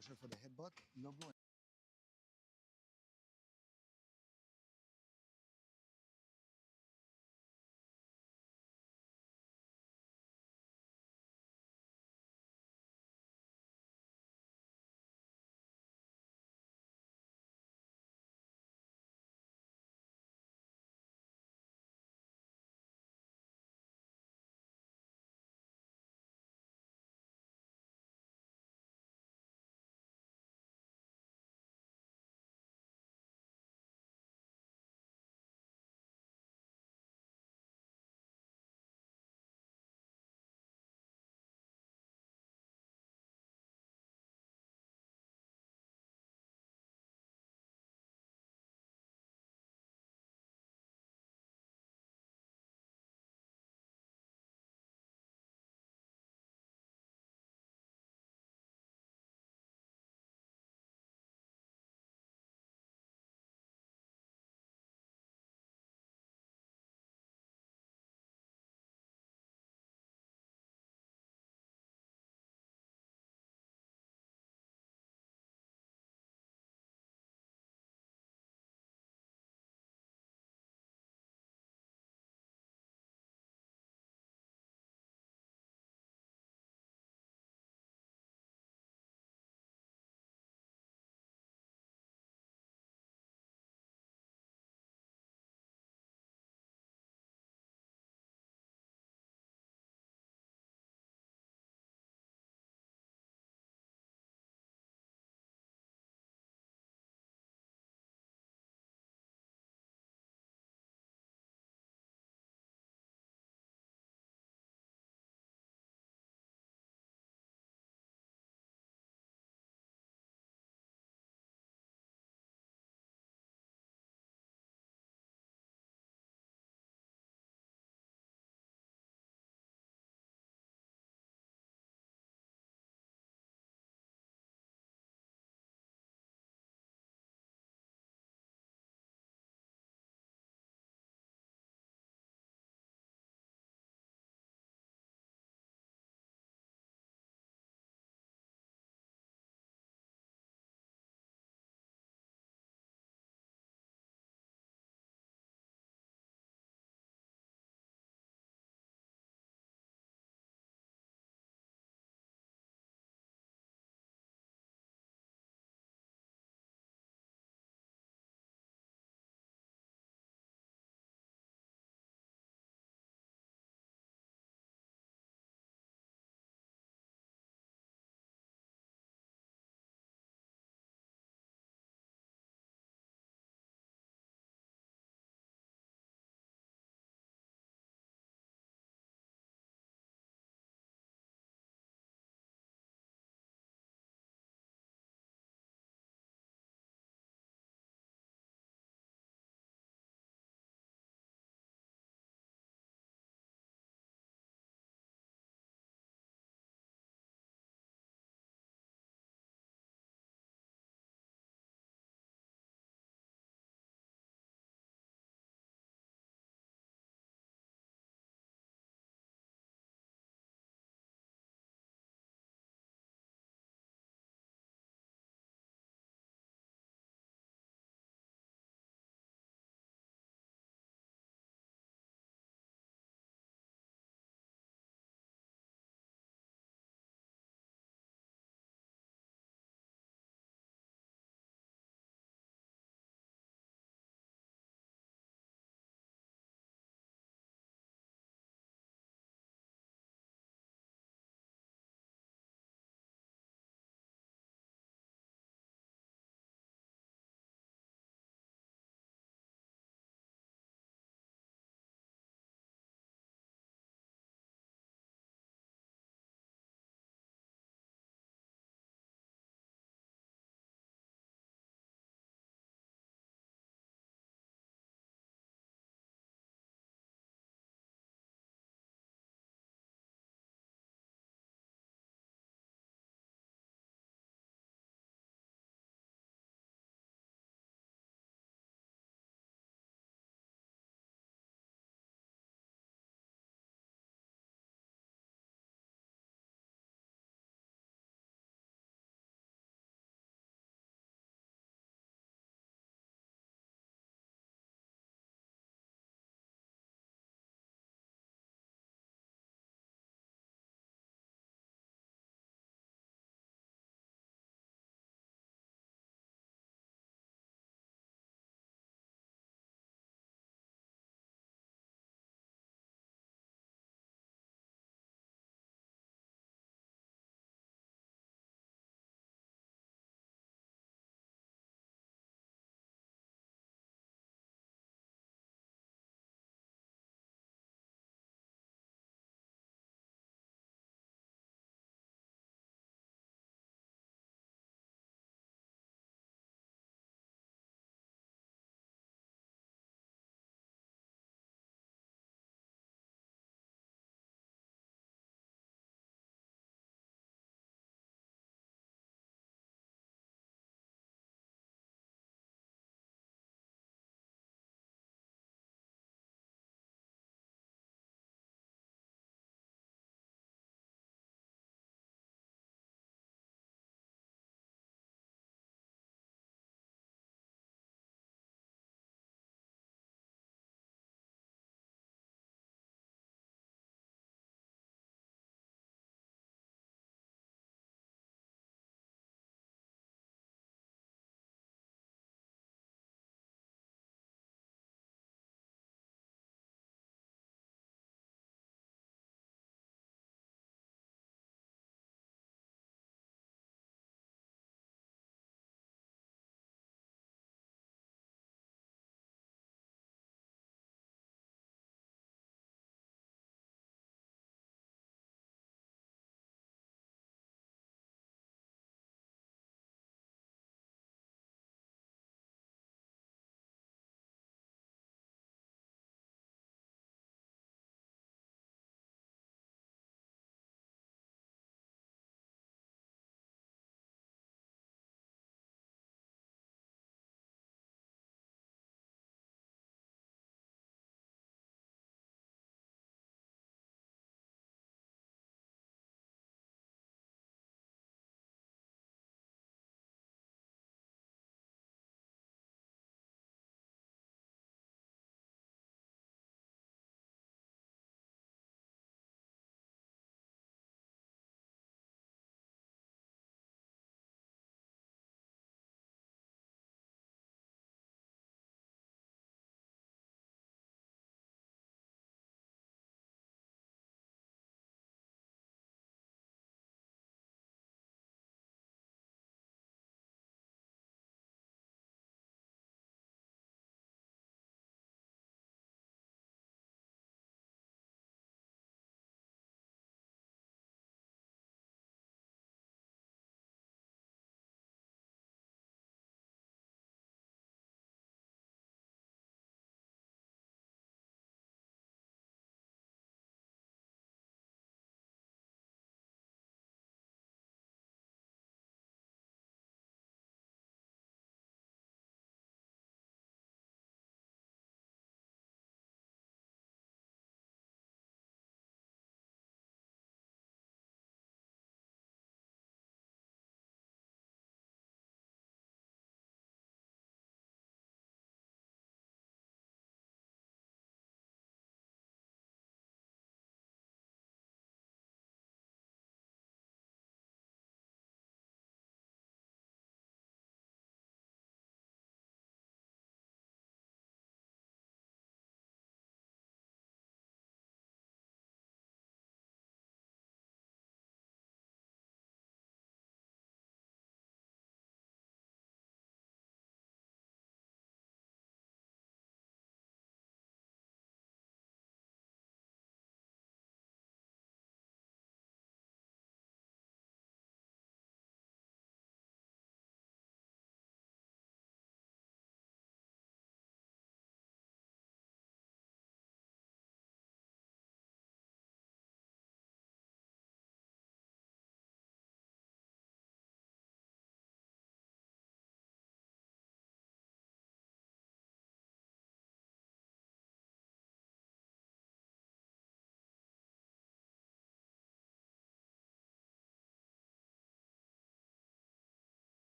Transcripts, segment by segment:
prochaine fois de headbutt, nomme-nous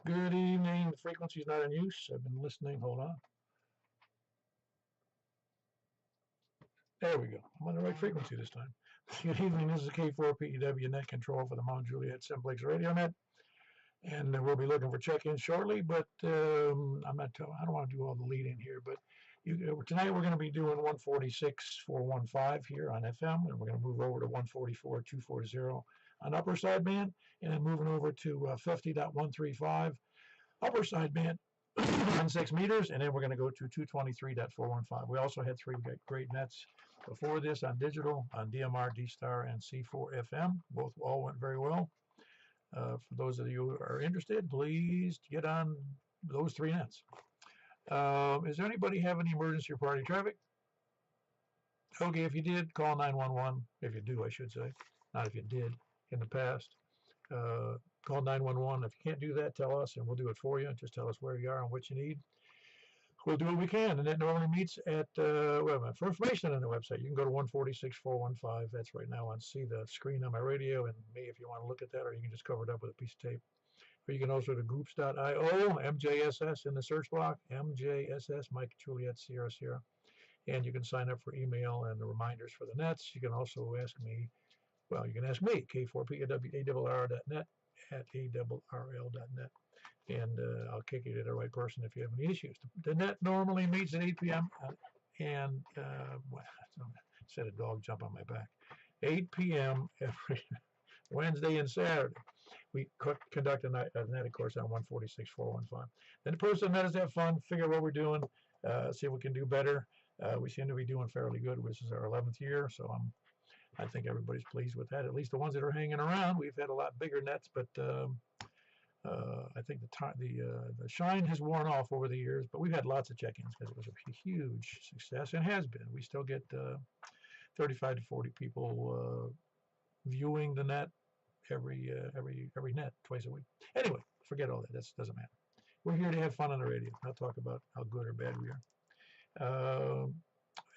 Good evening. The frequency is not in use. I've been listening. Hold on. There we go. I'm on the right frequency this time. Good evening. This is K4PEW Net Control for the Mount Juliet Simplex Radio Net. And we'll be looking for check-ins shortly, but I don't want to do all the lead-in here, but tonight we're going to be doing 146.415 here on FM, and we're going to move over to 144.240 on upper sideband, and then moving over to 50.135 upper sideband on 6 meters, and then we're going to go to 223.415. We also had three great nets before this on digital, on DMR, D-Star, and C4 FM. All went very well. For those of you who are interested, please get on those three nets. Is there anybody have any emergency or party traffic? Okay, if you did, call 911. If you do, I should say. Not if you did in the past. Call 911. If you can't do that, tell us, and we'll do it for you. Just tell us where you are and what you need. We'll do what we can, and that normally meets at, for information on the website, you can go to 146.415. That's right now on see the screen on my radio, and me if you want to look at that, or you can just cover it up with a piece of tape. Or you can also go to groups.io, MJSS in the search block, MJSS, Mike, Juliet, Sierra, Sierra. And you can sign up for email and the reminders for the nets. You can also ask me, you can ask me, K4PAWR.net at ARRL.net. And I'll kick you to the right person if you have any issues. The net normally meets at 8 p.m. And said a dog jump on my back. 8 p.m. every Wednesday and Saturday. We conduct a net, of course, on 146.415. Then the person let us have fun, figure out what we're doing, see if we can do better. We seem to be doing fairly good. This is our 11th year, so I think everybody's pleased with that. At least the ones that are hanging around. We've had a lot bigger nets, but I think the shine has worn off over the years. But we've had lots of check-ins because it was a huge success, and has been. We still get 35 to 40 people viewing the net every net twice a week. Anyway, forget all that. That doesn't matter. We're here to have fun on the radio, not talk about how good or bad we are.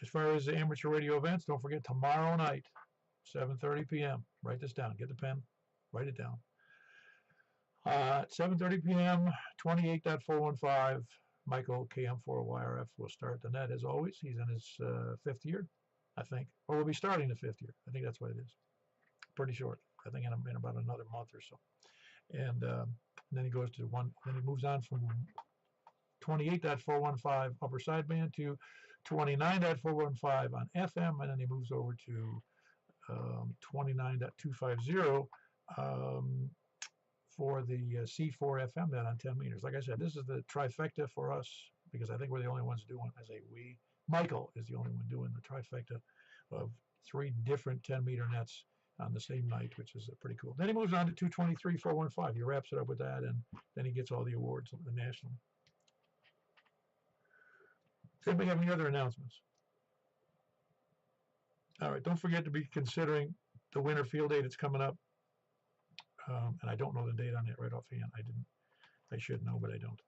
As far as the amateur radio events, don't forget tomorrow night, 7:30 p.m. Write this down. Get the pen. Write it down. At 7:30 p.m., 28.415, Michael KM4YRF will start the net as always. He's in his fifth year, I think. Or we'll be starting the fifth year. I think that's what it is. Pretty short. I think in about another month or so. And then he goes to then he moves on from 28.415 upper sideband to 29.415 on FM, and then he moves over to 29.250 for the C4 FM net on 10 meters. Like I said, this is the trifecta for us because I think we're the only ones doing. I say we. Michael is the only one doing the trifecta of 3 different 10-meter nets on the same night, which is pretty cool. Then he moves on to 223.415. He wraps it up with that, and then he gets all the awards nationally. Does anybody have any other announcements? All right, don't forget to be considering the winter field day that's coming up. And I don't know the date on it right offhand. I should know, but I don't.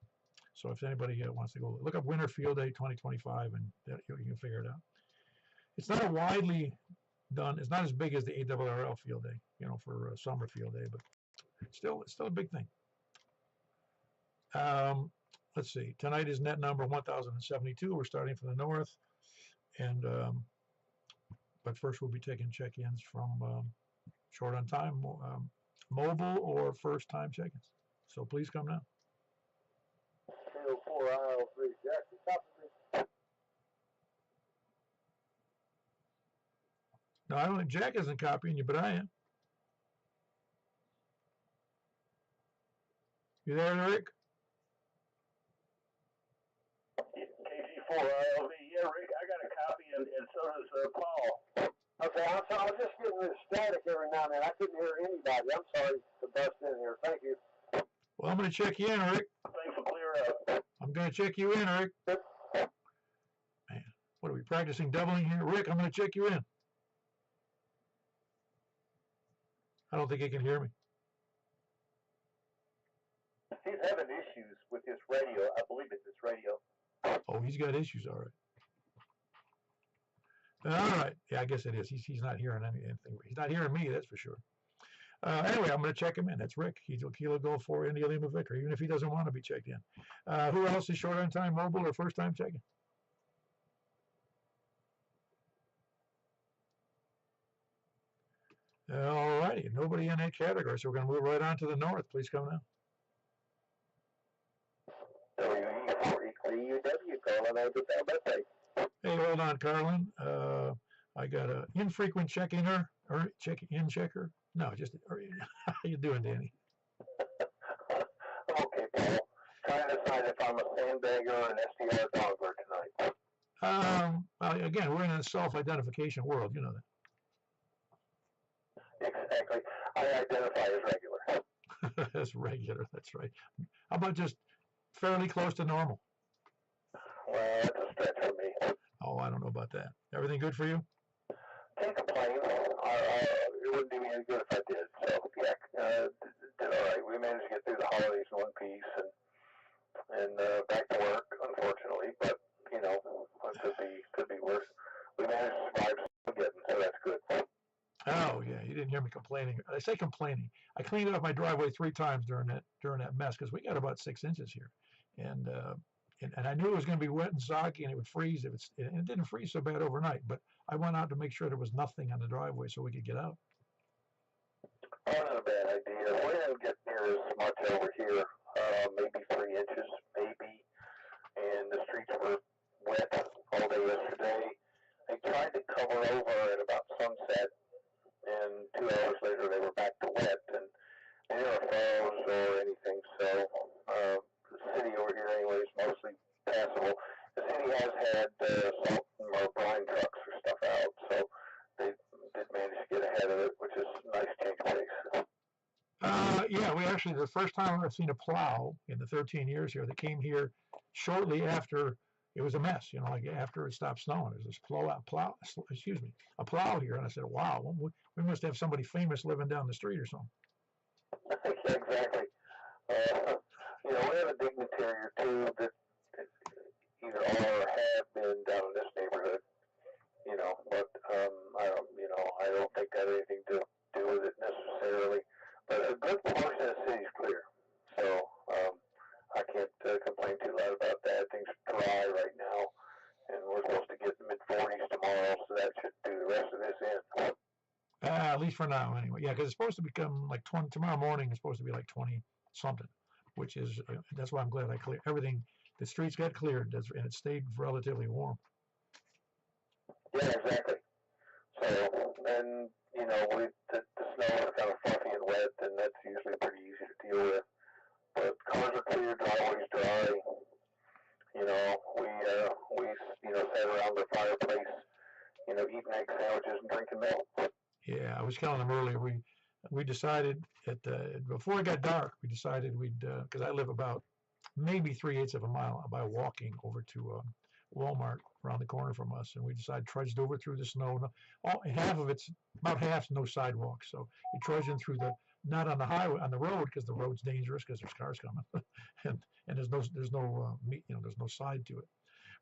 So if anybody wants to go look up Winter Field Day 2025, and you can figure it out. It's not a widely done. It's not as big as the ARRL Field Day, for summer field day, but it's still a big thing. Let's see. Tonight is net number 1072. We're starting from the north, and but first we'll be taking check-ins from short on time, mobile or first-time check-ins. So please come now. 304 IL3 Jackson, copy me. No, I don't think Jack isn't copying you, but I am. You there, Rick? KG4 ILV. Yeah, Rick, I got a copy, and so does Paul. Okay, I'm sorry. I was just getting this static every now and then. I couldn't hear anybody. I'm sorry to bust in here. Thank you. Well, I'm going to check you in, Rick. Thanks for clear up. I'm going to check you in, Rick. Man, what are we practicing doubling here? Rick, I'm going to check you in. I don't think he can hear me. He's having issues with his radio. I believe it's his radio. Oh, he's got issues, all right. All right. Yeah, I guess it is. He's not hearing anything. He's not hearing me, that's for sure. Anyway, I'm going to check him in. That's Rick. He'll go for India Lima Victory, even if he doesn't want to be checked in. Who else is short on time mobile or first time checking? All righty. Nobody in that category, so we're going to move right on to the north. Please come now. Hey, hold on, Carlin. I got a infrequent check-inner or check-in checker. No, just how you doing, Danny? Okay, Paul. Trying to decide if I'm a sandbagger or an SDR dogger tonight. Well, again, we're in a self-identification world. You know that. Exactly. I identify as regular. As regular. That's right. How about just fairly close to normal? Well, that's a stretch for me. Oh, I don't know about that. Everything good for you? Can't complain. It wouldn't do me any good if I did. So, yeah, did all right. We managed to get through the holidays in one piece and back to work, unfortunately. But, you know, it could be worse. We managed to survive again, so that's good. Oh, yeah. You didn't hear me complaining. I say complaining. I cleaned up my driveway 3 times during that mess because we got about 6 inches here. And I knew it was going to be wet and soggy and it would freeze. And it didn't freeze so bad overnight, but I went out to make sure there was nothing on the driveway so we could get out. Oh, not a bad idea. We didn't get near as much over here, maybe 3 inches, maybe. And the streets were wet all day yesterday. I tried to cover over at about sunset, and 2 hours later they were back to wet, and they never froze or anything. So the city over here anyway is mostly passable. The city has had salt or brine trucks or stuff out, so they did manage to get ahead of it, which is a nice change of pace. Yeah, we actually, the first time I've seen a plow in the 13 years here that came here shortly after it was a mess, you know, like after it stopped snowing. There's this a plow here. And I said, wow, we must have somebody famous living down the street or something. Yeah, exactly. You know, we have a dignitary or two that either are or have been down in this neighborhood, you know, but I don't think that had anything to do with it necessarily. But a good portion of the city's clear, so I can't complain too loud about that. Things are dry right now, and we're supposed to get the mid-40s tomorrow, so that should do the rest of this in. At least for now, anyway. Yeah, because it's supposed to become like 20 tomorrow morning. It's supposed to be like 20 something, which is that's why I'm glad I cleared everything. The streets got cleared, and it stayed relatively warm. Yeah, exactly. So, and you know, the snow is kind of fluffy and wet, and that's usually pretty easy to deal with. But cars are clear, driveways dry. You know, we sat around the fireplace, you know, eating egg sandwiches and drinking milk. Yeah, I was telling them earlier. We decided before it got dark, we decided we'd because I live about maybe 3/8 of a mile by walking over to Walmart around the corner from us, and we decided trudged over through the snow. About half's no sidewalk, so you trudging through not on the highway, on the road, because the road's dangerous because there's cars coming, and there's no side to it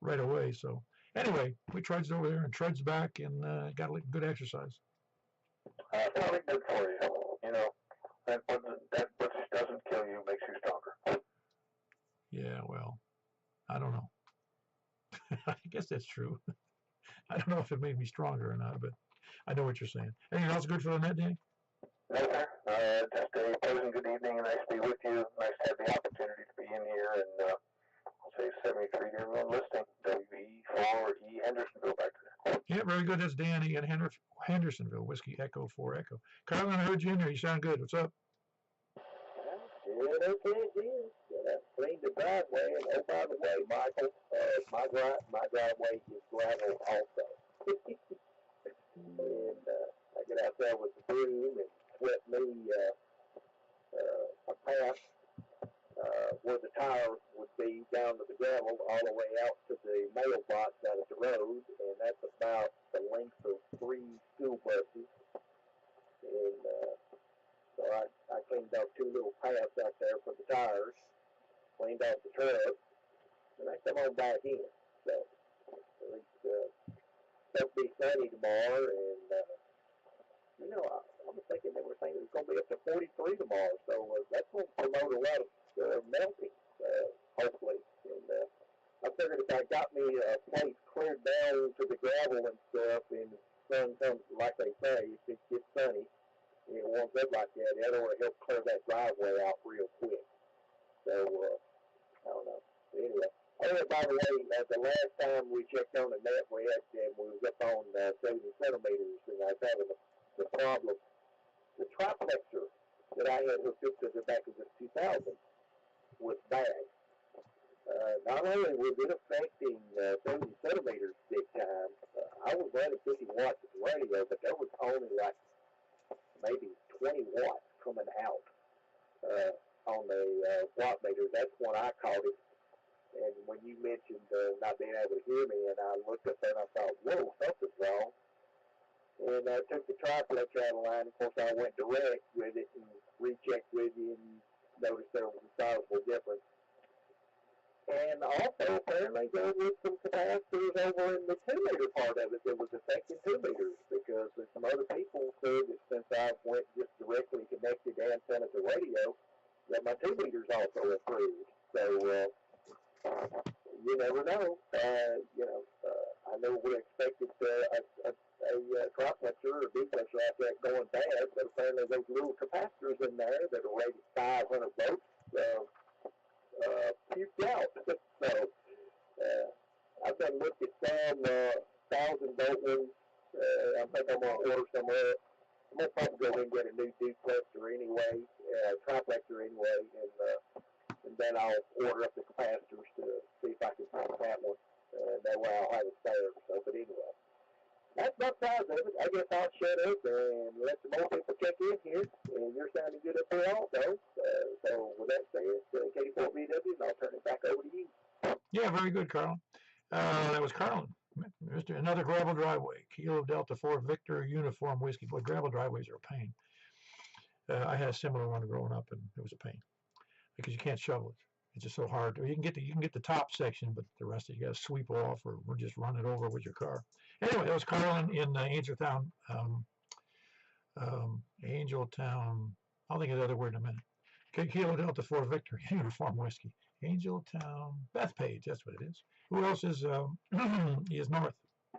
right away. So anyway, we trudged over there and trudged back and got a good exercise. Probably good for you. You know, that which doesn't kill you makes you stronger. Yeah, well, I don't know. I guess that's true. I don't know if it made me stronger or not, but I know what you're saying. Anything else good for the net, Danny? No, sir. Just a pleasant good evening. Nice to be with you. Nice to have the opportunity to be in here. And I'll say 73 to everyone listening. WE4E Hendersonville back there. Yeah, very good. That's Danny at Hendersonville, Whiskey Echo 4 Echo. Carlin, I heard you in there. You sound good. What's up? Good, okay, dear. Yeah, cleaned the driveway, and oh, by the way, Michael, my driveway is gravel also. And I get out there with the broom and swept me a path where the tire would be down to the gravel all the way out to the mailbox out at the road, and that's about the length of 3 school buses. And so I cleaned out 2 little paths out there for the tires, cleaned out the truck, and I come on back in. So at least supposed to be sunny tomorrow, and you know, I'm a thinking they were saying it was going to be up to 43 tomorrow. So that's going to promote a lot of melting, hopefully. And I figured if I got me a place cleared down to the gravel and stuff, and the sun comes, like they say, if it gets sunny, and it warms up like that, that'll help clear that driveway out real quick. So, I don't know. Anyway. Oh, by the way, the last time we checked on the net, we was up on 70 centimeters, and I was having the problem. The triplexer that I had hooked up to the back of the 2000 was bad. Not only was it affecting 70 centimeters big time, I was running 50 watts of radio, but there was only like maybe 20 watts coming out on the watt meter. That's when I caught it. And when you mentioned not being able to hear me, and I looked up there and I thought, whoa, something's wrong. And I took the triplex out of the line. Of course, I went direct with it and rechecked with you and noticed there was a sizable difference. And also, apparently, there was some capacitors over in the 2-meter part of it that was affecting 2 meters, because some other people said that since I went just directly connected the antenna to radio, that my 2 meters also improved. So, you never know. I know we expected a triplexer or duplexer out there going bad, but apparently those little capacitors in there that are rated 500 volts puked out. So I've done looked at some 1,000-volt ones. I think I'm going to order some of it. I'm going to probably go and get a new duplexer anyway, triplexer anyway, and then I'll order up the capacitors to see if I can find that one. That way I'll have it spare. So, but anyway, that's my size of it. I guess I'll shut up and let some more people check in here. And you're sounding good up there also. So with that said, K4BW, and I'll turn it back over to you. Yeah, very good, Carl. That was Carlin. Another gravel driveway. Kilo Delta 4 Victor Uniform Whiskey. Boy, gravel driveways are a pain. I had a similar one growing up, and it was a pain because you can't shovel it. It's just so hard. You can get the top section, but the rest of it you got to sweep off or just run it over with your car. Anyway, that was Carlin in Angeltown. Angeltown. I'll think of the other word in a minute. Kilo Delta 4 Victor Uniform Whiskey. Angeltown. Bethpage. That's what it is. Who else is north?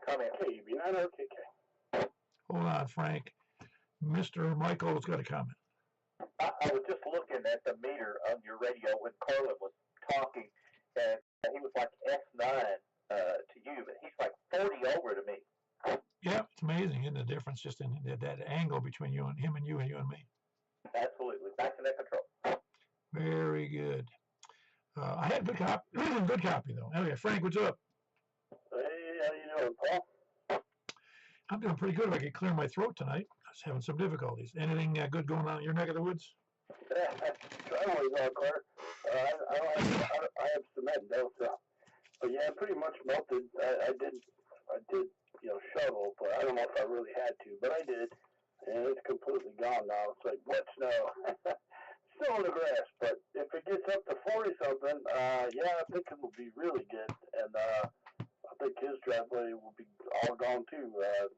Comment. KB9OKK. Hold on, Frank. Mr. Michael's got a comment. I was just looking at the meter on your radio when Carlin was talking, and he was like S9 to you, but he's like 40 over to me. Yeah, it's amazing, isn't the difference just in that angle between you and him and you and me. Absolutely. Back to that control. Very good. I had good copy though. Anyway, Frank, what's up? Hey, how you doing, Paul? I'm doing pretty good. If I could clear my throat tonight. I was having some difficulties. Anything good going on in your neck of the woods? Traveling on, Carter. I have cement down south. But yeah, pretty much melted. I did, shovel, but I don't know if I really had to, but I did. And it's completely gone now. It's like wet snow. Still in the grass, but if it gets up to 40-something, yeah, I think it will be really good. And I think his driveway will be all gone too. All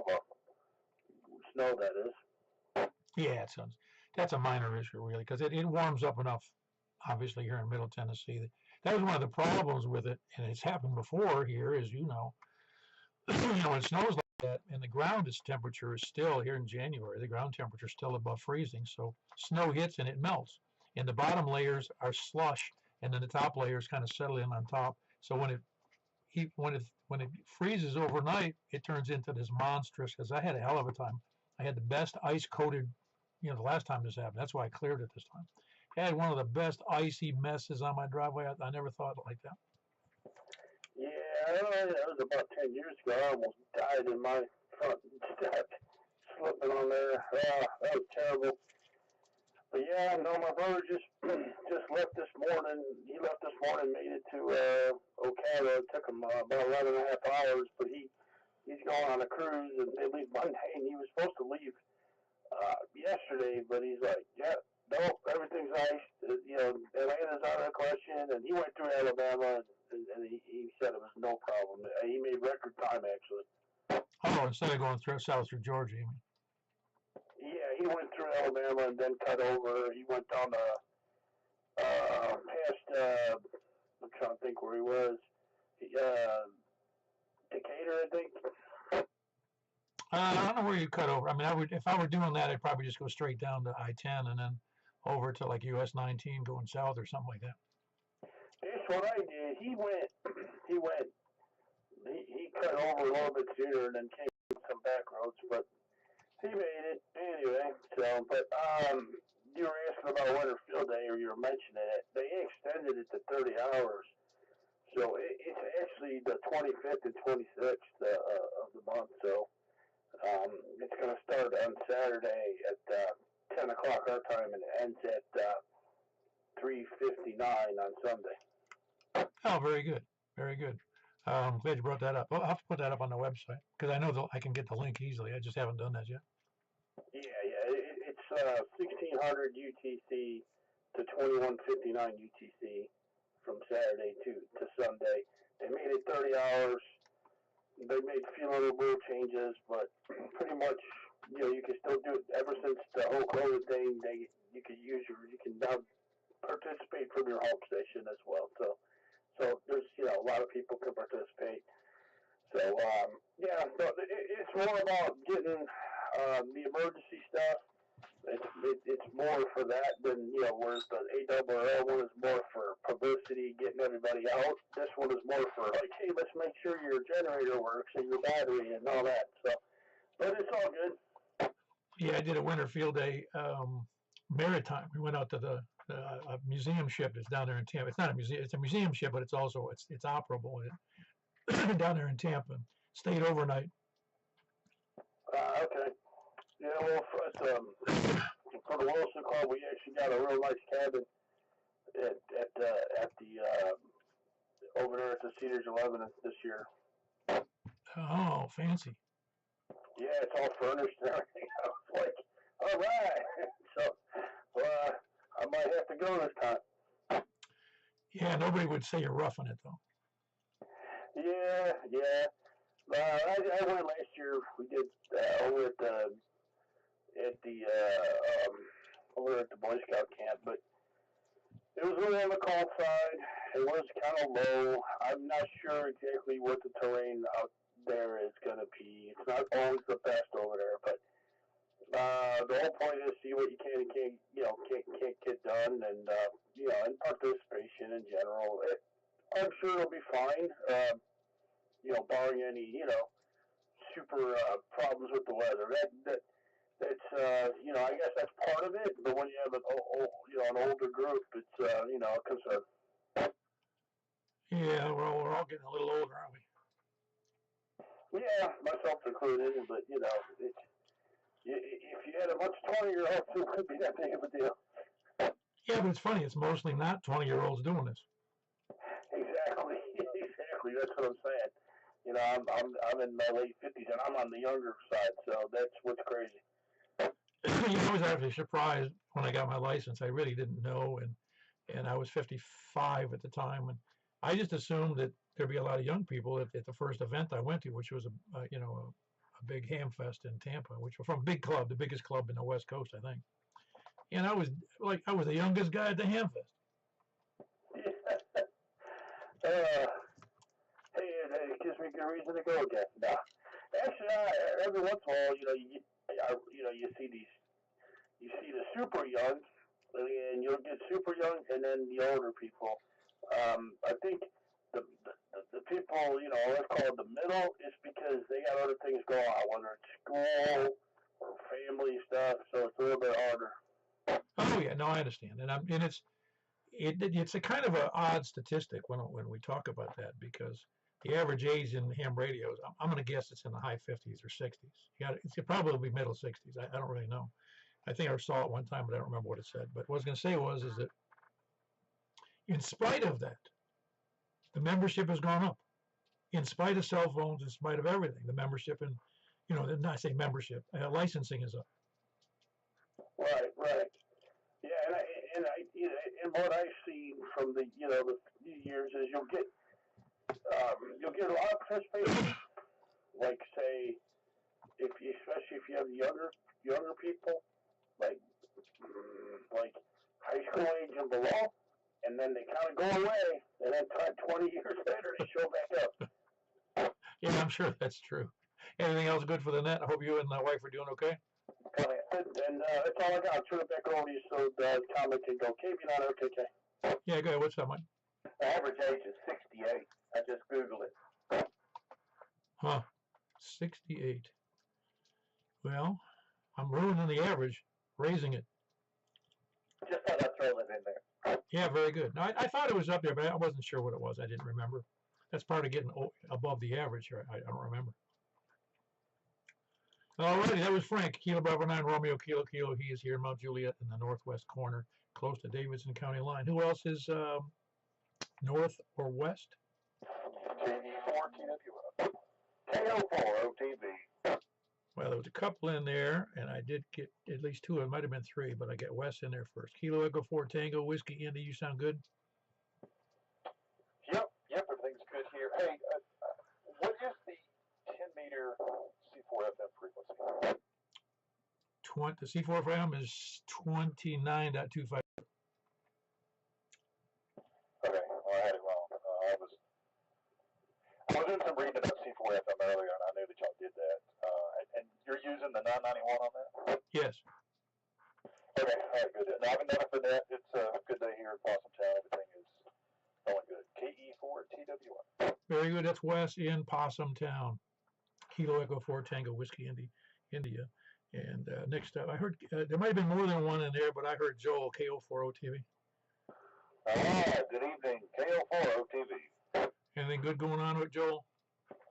the snow, that is. Yeah, that's a minor issue really, because it warms up enough. Obviously, here in Middle Tennessee, that was one of the problems with it, and it's happened before here, as you know. When it snows like that, and the ground temperature is still here in January. The ground temperature is still above freezing, so snow hits and it melts. And the bottom layers are slush, and then the top layers kind of settle in on top. So when it freezes overnight, it turns into this monstrous. Because I had a hell of a time. I had the best ice coated, the last time this happened. That's why I cleared it this time. I had one of the best icy messes on my driveway. I never thought like that. Yeah, it was about 10 years ago. I almost died in my front step, slipping on there. That was terrible. But yeah, no, my brother just left this morning. He left this morning, made it to Ocala. It took him about 11 and a half hours, but he's going on a cruise, and they leave Monday, and he was supposed to leave yesterday, but he's like, yeah, no, everything's iced. Atlanta's out of the question, and he went through Alabama, and he said it was no problem. He made record time, actually. Oh, instead of going south through Georgia, you mean? he went through Alabama and then cut over. He went down to past. I'm trying to think where he was. Decatur, I think. I don't know where you cut over. I mean, if I were doing that, I'd probably just go straight down to I-10 and then over to like US 19 going south or something like that. That's what I did. He cut over a little bit sooner and then came with some back roads, but he made it anyway. So, but you were asking about winter field day, or you were mentioning it. They extended it to 30 hours. So it's actually the 25th and 26th of the month. So it's going to start on Saturday at 10 o'clock our time and ends at 3:59 on Sunday. Oh, very good. Very good. I'm glad you brought that up. I'll have to put that up on the website because I know I can get the link easily. I just haven't done that yet. Yeah. It's 1600 UTC to 2159 UTC from Saturday to Sunday. They made it 30 hours. They made a few little rule changes, but pretty much, you can still do it. Ever since the whole COVID thing, you can now participate from your home station as well. So there's, a lot of people can participate. So, so it's more about getting the emergency stuff. It's more for that than, whereas the ARRL one is more for publicity, getting everybody out. This one is more for, like, hey, let's make sure your generator works and your battery and all that. So, but it's all good. Yeah, I did a winter field day, maritime. We went out to a museum ship that's down there in Tampa. It's not a museum; it's a museum ship, but it's also it's operable down there in Tampa. Stayed overnight. Okay. Yeah, well, for the Wilson Club, we actually got a real nice cabin at the over there at the Cedars 11th this year. Oh, fancy. Yeah, it's all furnished and everything. I was like, all right. So, I might have to go this time. Yeah, nobody would say you're roughing it though. Yeah. I went last year. We did over at the Boy Scout camp, but it was really on the cold side. It was kind of low. I'm not sure exactly what the terrain out there is going to be. It's not always the best over there, but the whole point is see what you can and can't get done, and and participation in general. I'm sure it'll be fine. Barring any super problems with the weather. That's I guess that's part of it. But when you have an older group, it's a concern. Yeah, we're all getting a little older, aren't we? Yeah, myself included. But if you had a bunch of 20-year-olds, it wouldn't be that big of a deal. Yeah, but it's funny. It's mostly not 20-year-olds doing this. Exactly. That's what I'm saying. I'm in my late 50s, and I'm on the younger side, so that's what's crazy. I was actually surprised when I got my license. I really didn't know, and I was 55 at the time, and I just assumed that there'd be a lot of young people at the first event I went to, which was a big ham fest in Tampa, which was from a big club, the biggest club in the West Coast, I think. And I was the youngest guy at the ham fest. Hey, it gives me a good reason to go again. No. Actually, every once in a while, you see the super young, and you'll get super young, and then the older people. I think the people, let's call it the middle, is because they got other things going on, whether it's school or family stuff, so it's a little bit harder. Oh yeah, no, I understand, and it's a kind of an odd statistic when we talk about that, because the average age in ham radios, I'm going to guess it's in the high 50s or 60s. It's probably be middle 60s. I don't really know. I think I saw it one time, but I don't remember what it said. But what I was going to say is that in spite of that, the membership has gone up. In spite of cell phones, in spite of everything, the membership and I say membership, licensing is up. Right. Yeah, and what I've seen from the the few years is you'll get a lot of participation. Like say, especially if you have younger people, like high school age and below, and then they kind of go away, and then 20 years later they show back up. Yeah, I'm sure that's true. Anything else good for the net? I hope you and my wife are doing okay. And that's all I got. I'll turn it back over to you so the comment can go. KB9 OKK. Yeah, go ahead. What's up, Mike? The average age is 68. I just Googled it. Huh. 68. Well, I'm ruining the average, raising it. Just thought I'd throw that in there. Yeah, very good. No, I thought it was up there, but I wasn't sure what it was. I didn't remember. That's part of getting above the average here. I don't remember. Alrighty, that was Frank. Kilo Bravo 9, Romeo, Kilo, Kilo. He is here in Mount Juliet in the northwest corner, close to Davidson County line. Who else is north or west? TV4 TW. KO4 OTV. Well, there was a couple in there, and I did get at least two. It might have been three, but I got Wes in there first. Kilo Echo 4 Tango, Whiskey Indy. You sound good? Yep, everything's good here. Hey, what is the 10-meter C4 FM frequency? The C4 FM is 29.25. Okay, well, I had it wrong. I was doing some reading about C4 FM earlier, and I knew that y'all did that. And you're using the 991 on that? Yes. Okay, all right, good. No, I've been done for that. It's a good day here in Possum Town. Everything is going good. KE4TW1. Very good. That's Wes in Possum Town. Kilo Echo 4 Tango, Whiskey India. And next up, I heard there might have been more than one in there, but I heard Joel, KO4 OTV. Good evening, KO4 OTV. Anything good going on with Joel?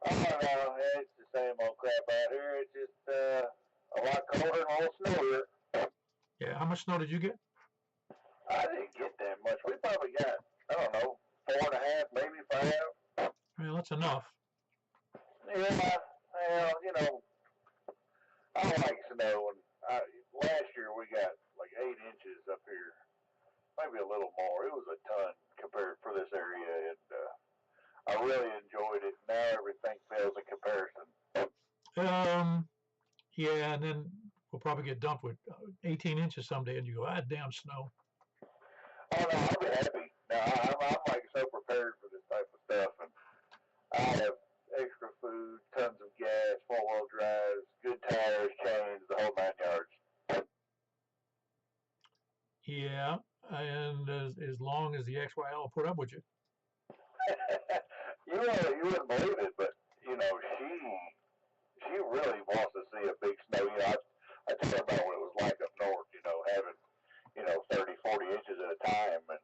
Oh, no, it's the same old crap out here. It's just a lot colder and a little snowier. Yeah, how much snow did you get? I didn't get that much. We probably got, I don't know, 4.5, maybe 5. Well, that's enough. Yeah, well, you know, I like snow, and last year we got like 8 inches up here, maybe a little more. It was a ton compared for this area, and I really enjoyed it. Now everything fails in comparison. Yeah, and then we'll probably get dumped with 18 inches someday, and you go, damn snow. Oh, no, I'll be happy. Now, I'm like so prepared for this type of stuff, and I have extra food, tons of gas, 4-wheel drives, good tires, chains, the whole 9 yards. Yeah, and as long as the XYL will put up with you. You wouldn't believe it, but, you know, she really wants to see a big snow. You know, I tell her about what it was like up north, you know, having, 30, 40 inches at a time, and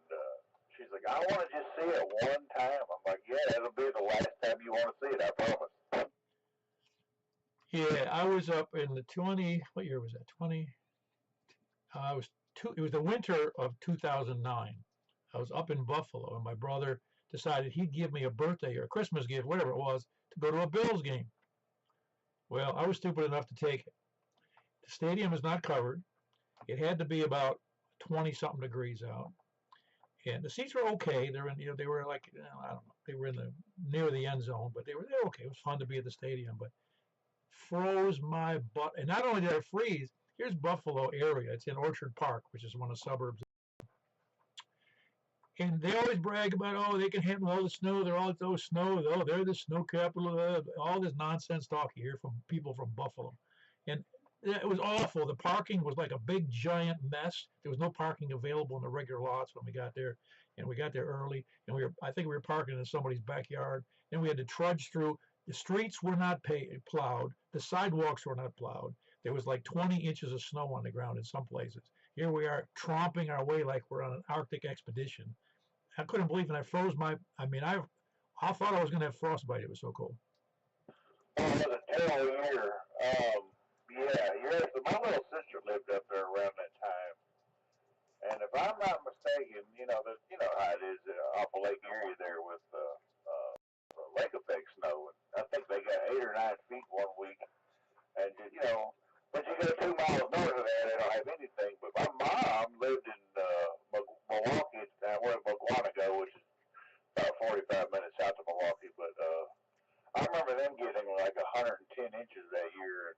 she's like, I want to just see it one time. I'm like, yeah, it'll be the last time you want to see it, I promise. Yeah, I was up in the 20, what year was that? 20, it was the winter of 2009. I was up in Buffalo, and my brother decided he'd give me a birthday or a Christmas gift, whatever it was, to go to a Bills game. Well, I was stupid enough to take it. The stadium is not covered. It had to be about 20-something degrees out. And the seats were okay. They were like, I don't know, they were near the end zone, but they were okay. It was fun to be at the stadium, but froze my butt. And not only did I freeze, here's Buffalo area. It's in Orchard Park, which is one of the suburbs. And they always brag about, they can handle all the snow. They're all those snow. Oh, they're the snow capital. All this nonsense talk you hear from people from Buffalo. And it was awful. The parking was like a big, giant mess. There was no parking available in the regular lots when we got there. And we got there early. And I think we were parking in somebody's backyard. And we had to trudge through. The streets were not plowed. The sidewalks were not plowed. There was like 20 inches of snow on the ground in some places. Here we are tromping our way like we're on an Arctic expedition. I couldn't believe it. I froze I thought I was going to have frostbite. It was so cold. Oh, it was a terrible year. So my little sister lived up there around that time. And if I'm not mistaken, you know how it is off of Lake Erie there with lake effect snow. And I think they got 8 or 9 feet one week. And, but you go 2 miles north of that, they don't have anything. But my mom lived in Milwaukee at the time. We're in Mugwanago, which is about 45 minutes south of Milwaukee. But I remember them getting like 110 inches that year.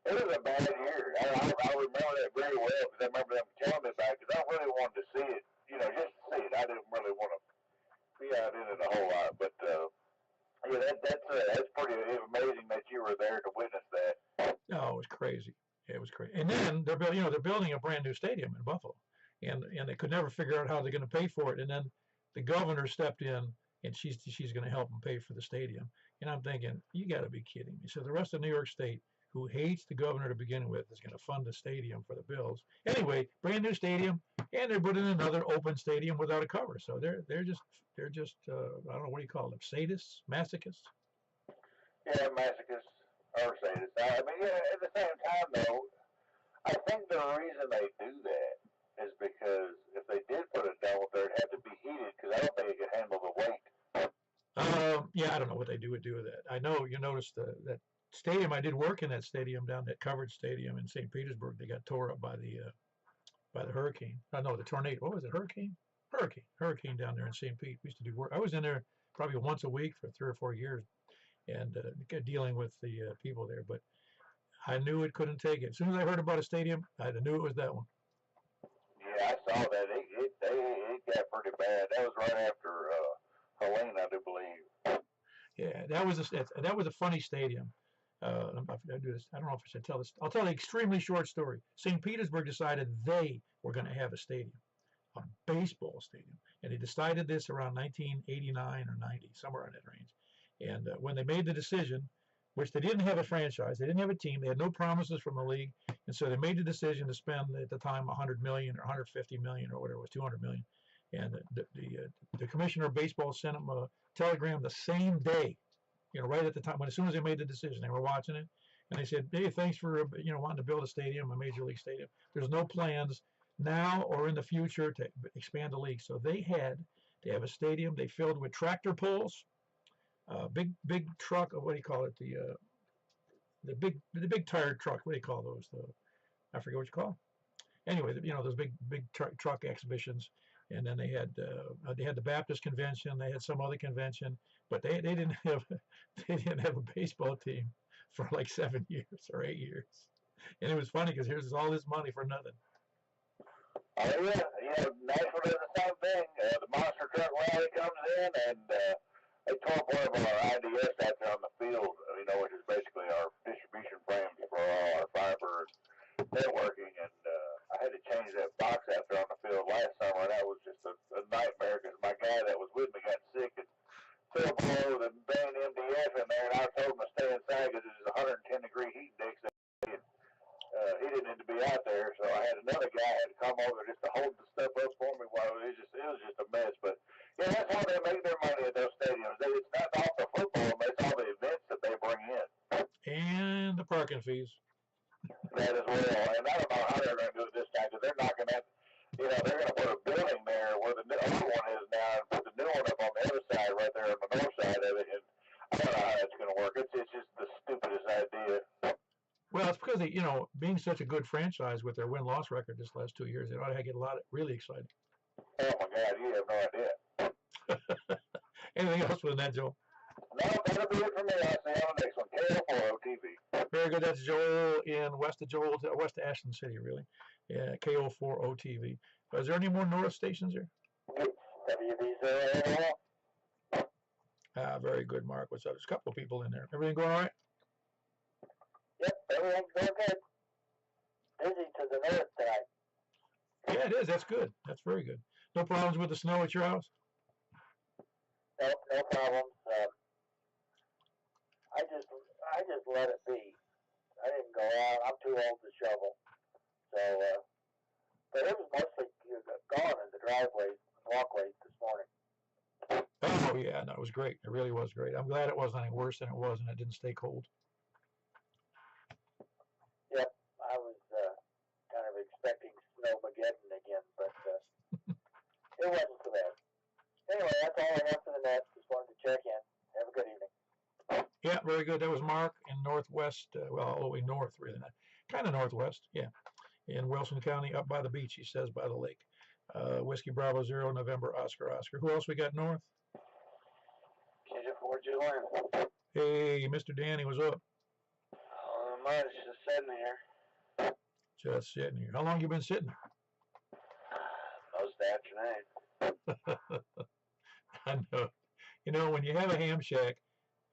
it was a bad year. I remember that very well because I remember them telling me about it because I really wanted to see it, just to see it. I didn't really want to be out in it a whole lot, but yeah, that's pretty amazing that you were there to witness that. No, it was crazy. It was crazy. And then they're building a brand new stadium in Buffalo, and they could never figure out how they're going to pay for it. And then the governor stepped in, and she's going to help them pay for the stadium. And I'm thinking, you got to be kidding me. So the rest of New York State, who hates the governor to begin with, is going to fund the stadium for the Bills. Anyway, brand new stadium, and they're putting another open stadium without a cover. So they're just I don't know, what do you call them, sadists, masochists? Yeah, masochists or sadists. I mean, yeah, at the same time though, I think the reason they do that is because if they did put a dome up there, it'd have to be heated because I don't think it could handle the weight. Yeah, I don't know what they do with that. I know you noticed that stadium. I did work in that stadium down that covered stadium in St. Petersburg. They got tore up by the hurricane. I know the tornado. What was it? Hurricane down there in St. Pete. We used to do work. I was in there probably once a week for 3 or 4 years, and dealing with the people there. But I knew it couldn't take it. As soon as I heard about a stadium, I knew it was that one. Yeah, I saw that. It got pretty bad. That was right after Helene, I do believe. Yeah, that was a funny stadium. I don't know if I should tell this. I'll tell an extremely short story. St. Petersburg decided they were going to have a stadium, a baseball stadium, and they decided this around 1989 or 90, somewhere in that range. And when they made the decision, which they didn't have a franchise, they didn't have a team, they had no promises from the league, and so they made the decision to spend at the time 100 million or 150 million or whatever it was, 200 million. And the commissioner of baseball sent them a telegram the same day, right at the time, as soon as they made the decision. They were watching it, and they said, "Hey, thanks for wanting to build a stadium, a major league stadium. There's no plans now or in the future to expand the league." So they had to have a stadium. They filled with tractor pulls, big truck. What do you call it? The big tired truck. What do you call those? I forget what you call them. Anyway, those big truck exhibitions. And then they had the Baptist convention. They had some other convention, but they didn't have a baseball team for like 7 years or 8 years. And it was funny because here's all this money for nothing. Oh yeah, Nashville does the same thing. The monster truck rally comes in, and they tore up one of our IDS out there on the field. Which is basically our distribution frames for all our fiber networking, and I had to change that box out there on the field last summer, and that was just a nightmare because my guy that was with me got sick and fell below the main MDF in there, and I told him to stay inside because it was 110-degree heat index. He didn't need to be out there, so I had another guy had to come over just to hold the stuff up for me while it was just a mess. But yeah, that's how they make their money at those stadiums. It's not all the football, but it's all the events that they bring in. And the parking fees. That as well. And I don't know how they're going to do it this time because they're not going to they're going to put a building there where the other one is now and put the new one up on the other side right there on the north side of it. And I don't know how that's going to work. It's just the stupidest idea. Well, it's because they, being such a good franchise with their win-loss record this last 2 years, they ought to get a lot of really exciting. Oh my God, you have no idea. Anything else with that, Joel? No, that'll be it for me. I'll see you on the next one. KO4 OTV. Very good. That's Joel in west of Ashland City, really. Yeah, KO4 OTV. Is there any more North stations here? WB0. Very good, Mark. What's up? There's a couple of people in there. Everything going all right? Yep, everything's going good. Busy to the north tonight. Yeah, it is. That's good. That's very good. No problems with the snow at your house? Nope, no problems. I just let it be. I didn't go out. I'm too old to shovel. So, but it was mostly gone in the driveways and walkways this morning. Oh, yeah. No, it was great. It really was great. I'm glad it wasn't any worse than it was and it didn't stay cold. Yep, I was kind of expecting Snowmageddon again, but it wasn't so bad. Anyway, that's all I have for the net. Just wanted to check in. Have a good evening. Yeah, very good. That was Mark in northwest, all the way north, really. Kind of northwest, yeah. In Wilson County, up by the beach, he says, by the lake. Whiskey Bravo 0, November, Oscar. Who else we got north? Cavalcade, Juliet. Hey, Mr. Danny, what's up? much. Just sitting here. Just sitting here. How long you been sitting? Most afternoon. I know. You know, when you have a ham shack,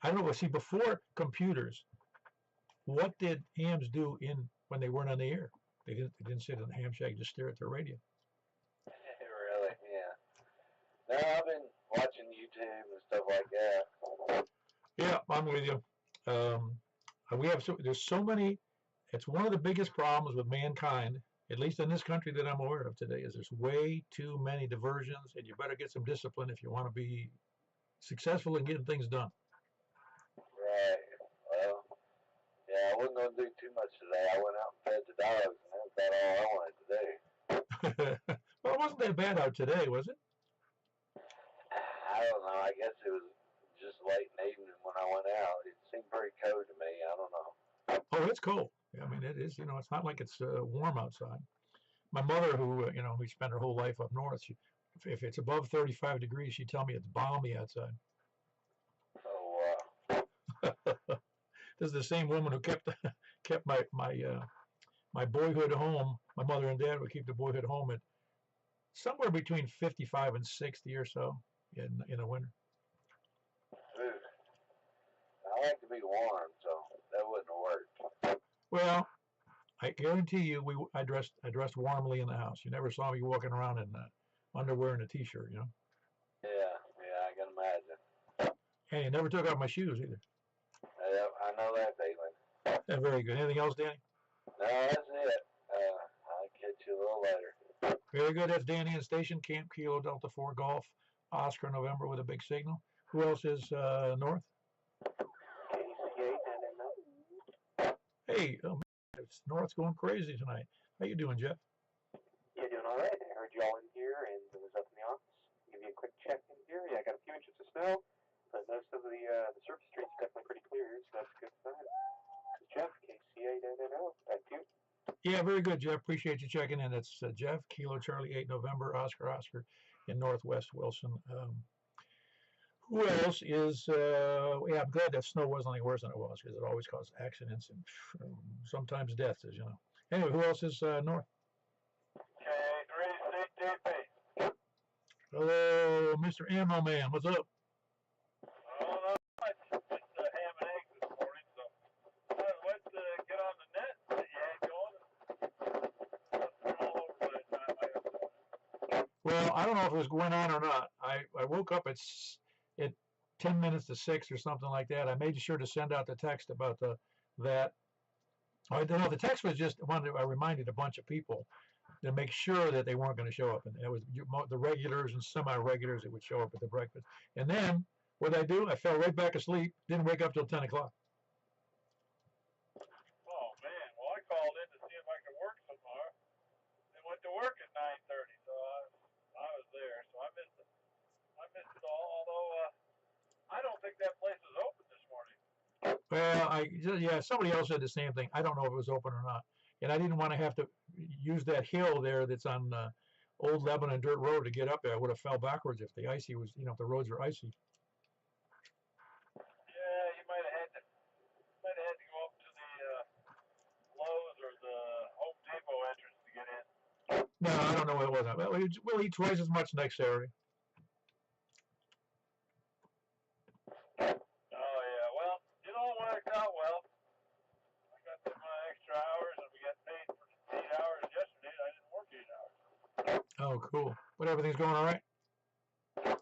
I don't know. See, before computers, what did hams do when they weren't on the air? They didn't sit in the ham shack, just stare at their radio. Really? Yeah. No, I've been watching YouTube and stuff like that. Yeah, I'm with you. There's so many. It's one of the biggest problems with mankind, at least in this country that I'm aware of today, is there's way too many diversions, and you better get some discipline if you want to be successful in getting things done. Right. Well, yeah, I wasn't going to do too much today. I went out and fed the dogs, and that's about all I wanted to do. Well, it wasn't that bad out today, was it? I don't know. I guess it was just late in the evening when I went out. It seemed pretty cold to me. I don't know. Oh, it's cold. I mean, it is. You know, it's not like it's warm outside. My mother, who who spent her whole life up north, if it's above 35 degrees, she'd tell me it's balmy outside. Oh, This is the same woman who kept my boyhood home. My mother and dad would keep the boyhood home at somewhere between 55 and 60 or so in the winter. I like to be warm, so that wouldn't have worked. Well, I guarantee you, I dressed warmly in the house. You never saw me walking around in underwear and a t-shirt, you know. Yeah, I can imagine. And you never took off my shoes either. Yeah, I know that feeling. Yeah, very good. Anything else, Danny? No, that's it. I'll catch you a little later. Very good. That's Danny in station, Camp Kilo Delta 4 Golf, Oscar November with a big signal. Who else is north? Hey, North's going crazy tonight. How you doing, Jeff? Yeah, doing all right. I heard you all in here and was up in the office. Give you a quick check in here. Yeah, I got a few inches of snow, but most of the surface streets definitely pretty clear, so that's a good sign. Jeff, KCA, thank you. Yeah, very good, Jeff. Appreciate you checking in. That's Jeff, Kilo Charlie 8 November, Oscar in Northwest Wilson. Who else is, yeah, I'm glad that snow wasn't any worse than it was, because it always causes accidents and sometimes deaths, as you know. Anyway, who else is north? K3CTP. Hello, Mr. Ammo Man. What's up? Oh, not much. Just ham and eggs this morning, so let's get on the net that you had going. All over last night. Well, I don't know if it was going on or not. I woke up at 10 minutes to 6 or something like that. I made sure to send out the text about that. I don't know. The text was just I reminded a bunch of people to make sure that they weren't going to show up, and it was the regulars and semi-regulars that would show up at the breakfast. And then what did I do? I fell right back asleep. Didn't wake up till 10 o'clock. Oh man, well I called in to see if I could work tomorrow. And went to work at 9:30, so I was there. So I missed it. I missed it all. Although I don't think that place is open this morning. Well, yeah, somebody else said the same thing. I don't know if it was open or not, and I didn't want to have to use that hill there that's on Old Lebanon Dirt Road to get up there. I would have fell backwards if the icy was, if the roads were icy. Yeah, you might have had to go up to the Lowe's or the Home Depot entrance to get in. No, I don't know what it was. Well, we'll eat twice as much next Saturday. Oh yeah, well, it all worked out well. I got some extra hours, and we got paid for 8 hours yesterday. I didn't work 8 hours. Oh, cool. But everything's going all right? Oh yeah,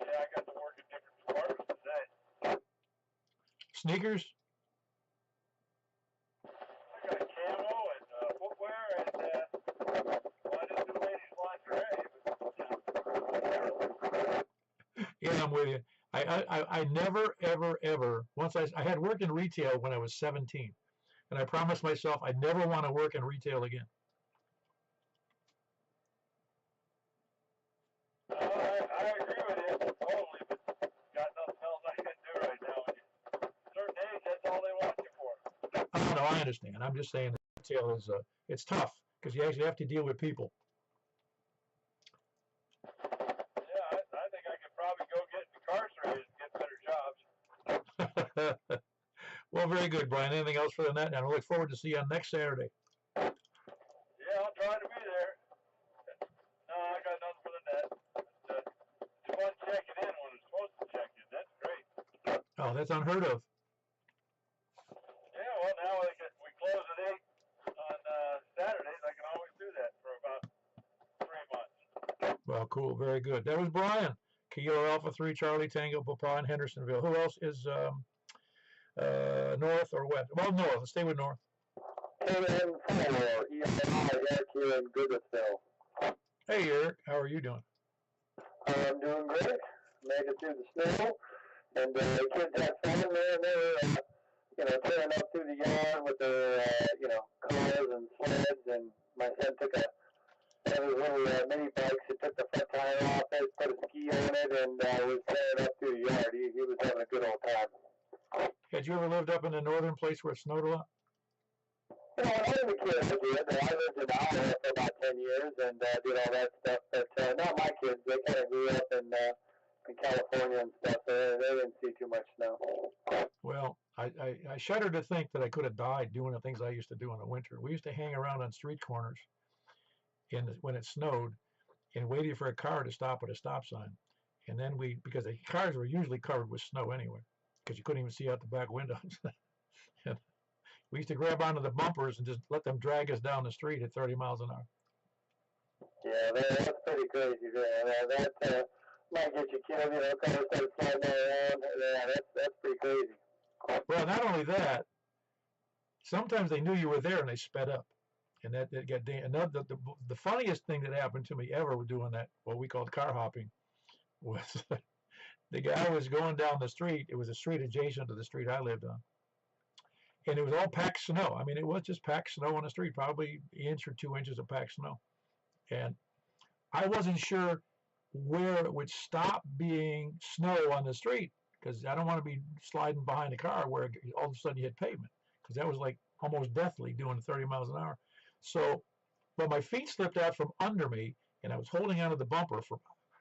I got to work in different departments today. Sneakers? I got camo and footwear, and well, I didn't do ladies lingerie, but Yeah, I'm with you. I never, ever, once I had worked in retail when I was 17, and I promised myself I'd never want to work in retail again. I agree with you totally, but got nothing else I can do right now. At a certain age, that's all they want you for. Oh, no, I understand. I'm just saying retail is, it's tough because you actually have to deal with people. Yeah, I think I could probably go get incarcerated and get better jobs. Well, very good, Brian. Anything else for the net? And I look forward to see you on next Saturday. Yeah, I'll try to be there. No, I got nothing for the net. It's fun checking in when it's supposed to check in. That's great. Oh, that's unheard of. Yeah, well, now we close at 8 on Saturdays. I can always do that for about 3 months. Well, cool. Very good. That was Brian. Kilo Alpha 3 Charlie Tango Papa in Hendersonville. Who else is north or west? Well, north. Let's stay with north. And Eric here in Goodlettsville. Hey, Eric. How are you doing? I'm doing great. Made it through the snow, and the kids had fun there. They were, tearing up through the yard with their, cars and sleds. And my son took one of those little mini bikes. He took the front tire off it, put a ski on it, and was tearing up through the yard. He was having a good old time. Had you ever lived up in the northern place where it snowed a lot? When I was a kid, I did. I lived in Iowa for about 10 years and did all that stuff. But not my kids. They kind of grew up in California and stuff, so they didn't see too much snow. Well, I shudder to think that I could have died doing the things I used to do in the winter. We used to hang around on street corners when it snowed and waited for a car to stop at a stop sign. And then because the cars were usually covered with snow anyway, because you couldn't even see out the back windows. We used to grab onto the bumpers and just let them drag us down the street at 30 miles an hour. Yeah, that's pretty crazy there. That might get you killed, cars start sliding around. Yeah, that's pretty crazy. Well, not only that, sometimes they knew you were there and they sped up. And that got the funniest thing that happened to me ever with doing that, what we called car hopping, was the guy was going down the street. It was a street adjacent to the street I lived on. And it was all packed snow. I mean, it was just packed snow on the street, probably an inch or 2 inches of packed snow. And I wasn't sure where it would stop being snow on the street, because I don't want to be sliding behind a car where all of a sudden you hit pavement, because that was like almost deathly doing 30 miles an hour. So, but my feet slipped out from under me, and I was holding onto the bumper for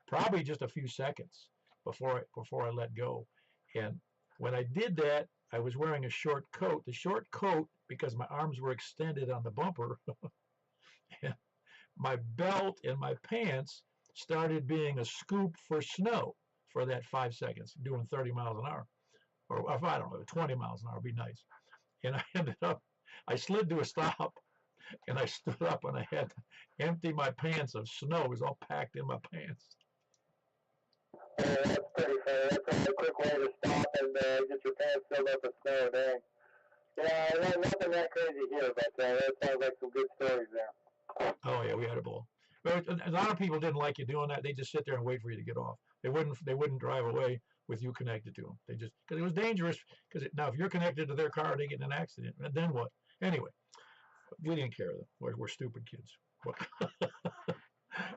probably just a few seconds before I let go. And when I did that, I was wearing a short coat. The short coat, because my arms were extended on the bumper, my belt and my pants started being a scoop for snow for that 5 seconds, doing 30 miles an hour. Or if I don't know, 20 miles an hour would be nice. And I slid to a stop, and I stood up, and I had to empty my pants of snow. It was all packed in my pants. That's pretty fair. That's a quick way to stop and get your pants filled up with snow. Dang. Yeah, nothing that crazy here, but that sounds like some good stories there. Oh yeah, we had a ball. But a lot of people didn't like you doing that. They just sit there and wait for you to get off. They wouldn't drive away with you connected to them. They just, because it was dangerous. Because now if you're connected to their car, they get in an accident. And then what? Anyway, we didn't care. We're stupid kids.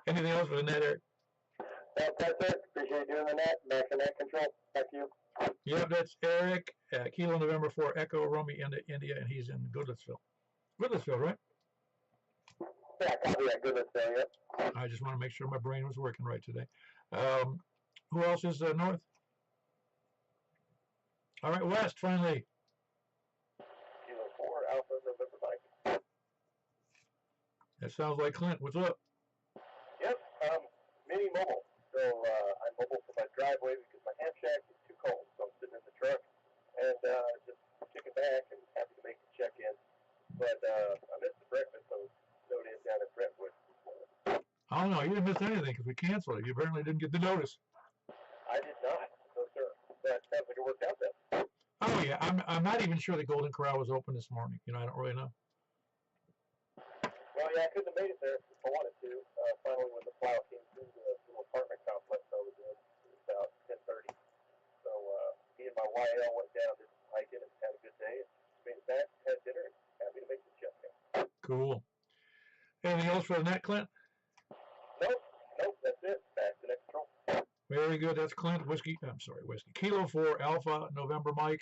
Anything else for the net, Eric? That's it. Appreciate you doing the net. Back in net control. Back to you. Yep, that's Eric. Kilo November 4 Echo Romeo India, and he's in Goodlettsville. Goodlettsville, right? Yeah, copy that. Goodlettsville, yep. I just want to make sure my brain was working right today. Who else is north? All right, west, finally. Kilo 4 Alpha November Mike. That sounds like Clint. What's up? Yep, mini mobile. So I'm mobile for my driveway because my ham shack is too cold. So I'm sitting in the truck and just kicking back and happy to make the check-in. But I missed the breakfast, so snowed in down at Brentwood. I don't know. You didn't miss anything because we canceled it. You apparently didn't get the notice. I did not. No, sir. That sounds like it worked out then. Oh yeah, I'm not even sure the Golden Corral was open this morning. I don't really know. Well, yeah, I couldn't have made it there if I wanted to. Finally, when the plow came through the little apartment complex I was in, it was about 10:30. So me and my YL went down, did some hiking, and had a good day. And made it back, had dinner, and happy to make the check-in. Cool. Anything else for the net, Clint? Nope, that's it. Back to net control. Very good. That's Clint. Whiskey. Kilo 4 Alpha November Mike,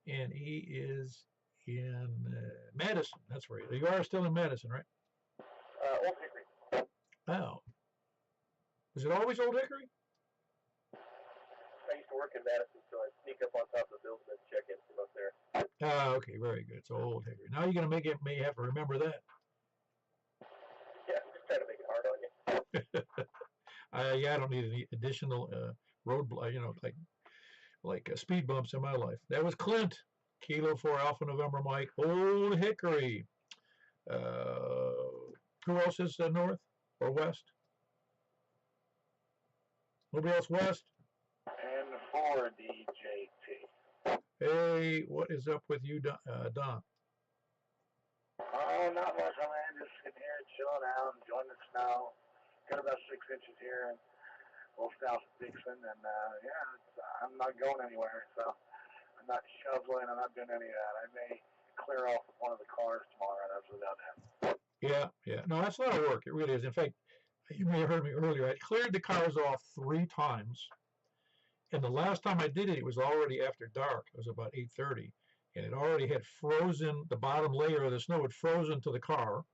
and he is in Madison. That's where you are. Still in Madison, right? Old Hickory. Oh. Was it always Old Hickory? I used to work in Madison, so I sneak up on top of the building and check in from up there. Ah, okay, very good. So Old Hickory. Now you're gonna may have to remember that. Yeah, I'm just trying to make it hard on you. Yeah, I don't need any additional road, like speed bumps in my life. That was Clint, Kilo 4 Alpha November Mike, Old Hickory. Who else is north or west? Nobody else west? And 4 DJT. Hey, what is up with you, Don? Oh, not much, man. Just sitting here chilling out, enjoying the snow. Got about 6 inches here, and we'll south of Dixon, and I'm not going anywhere, so I'm not shoveling, I'm not doing any of that. I may clear off one of the cars tomorrow, and that's without that. Yeah. No, that's a lot of work. It really is. In fact, you may have heard me earlier. I cleared the cars off 3 times, and the last time I did it, it was already after dark. It was about 8:30, and it already had frozen. The bottom layer of the snow had frozen to the car.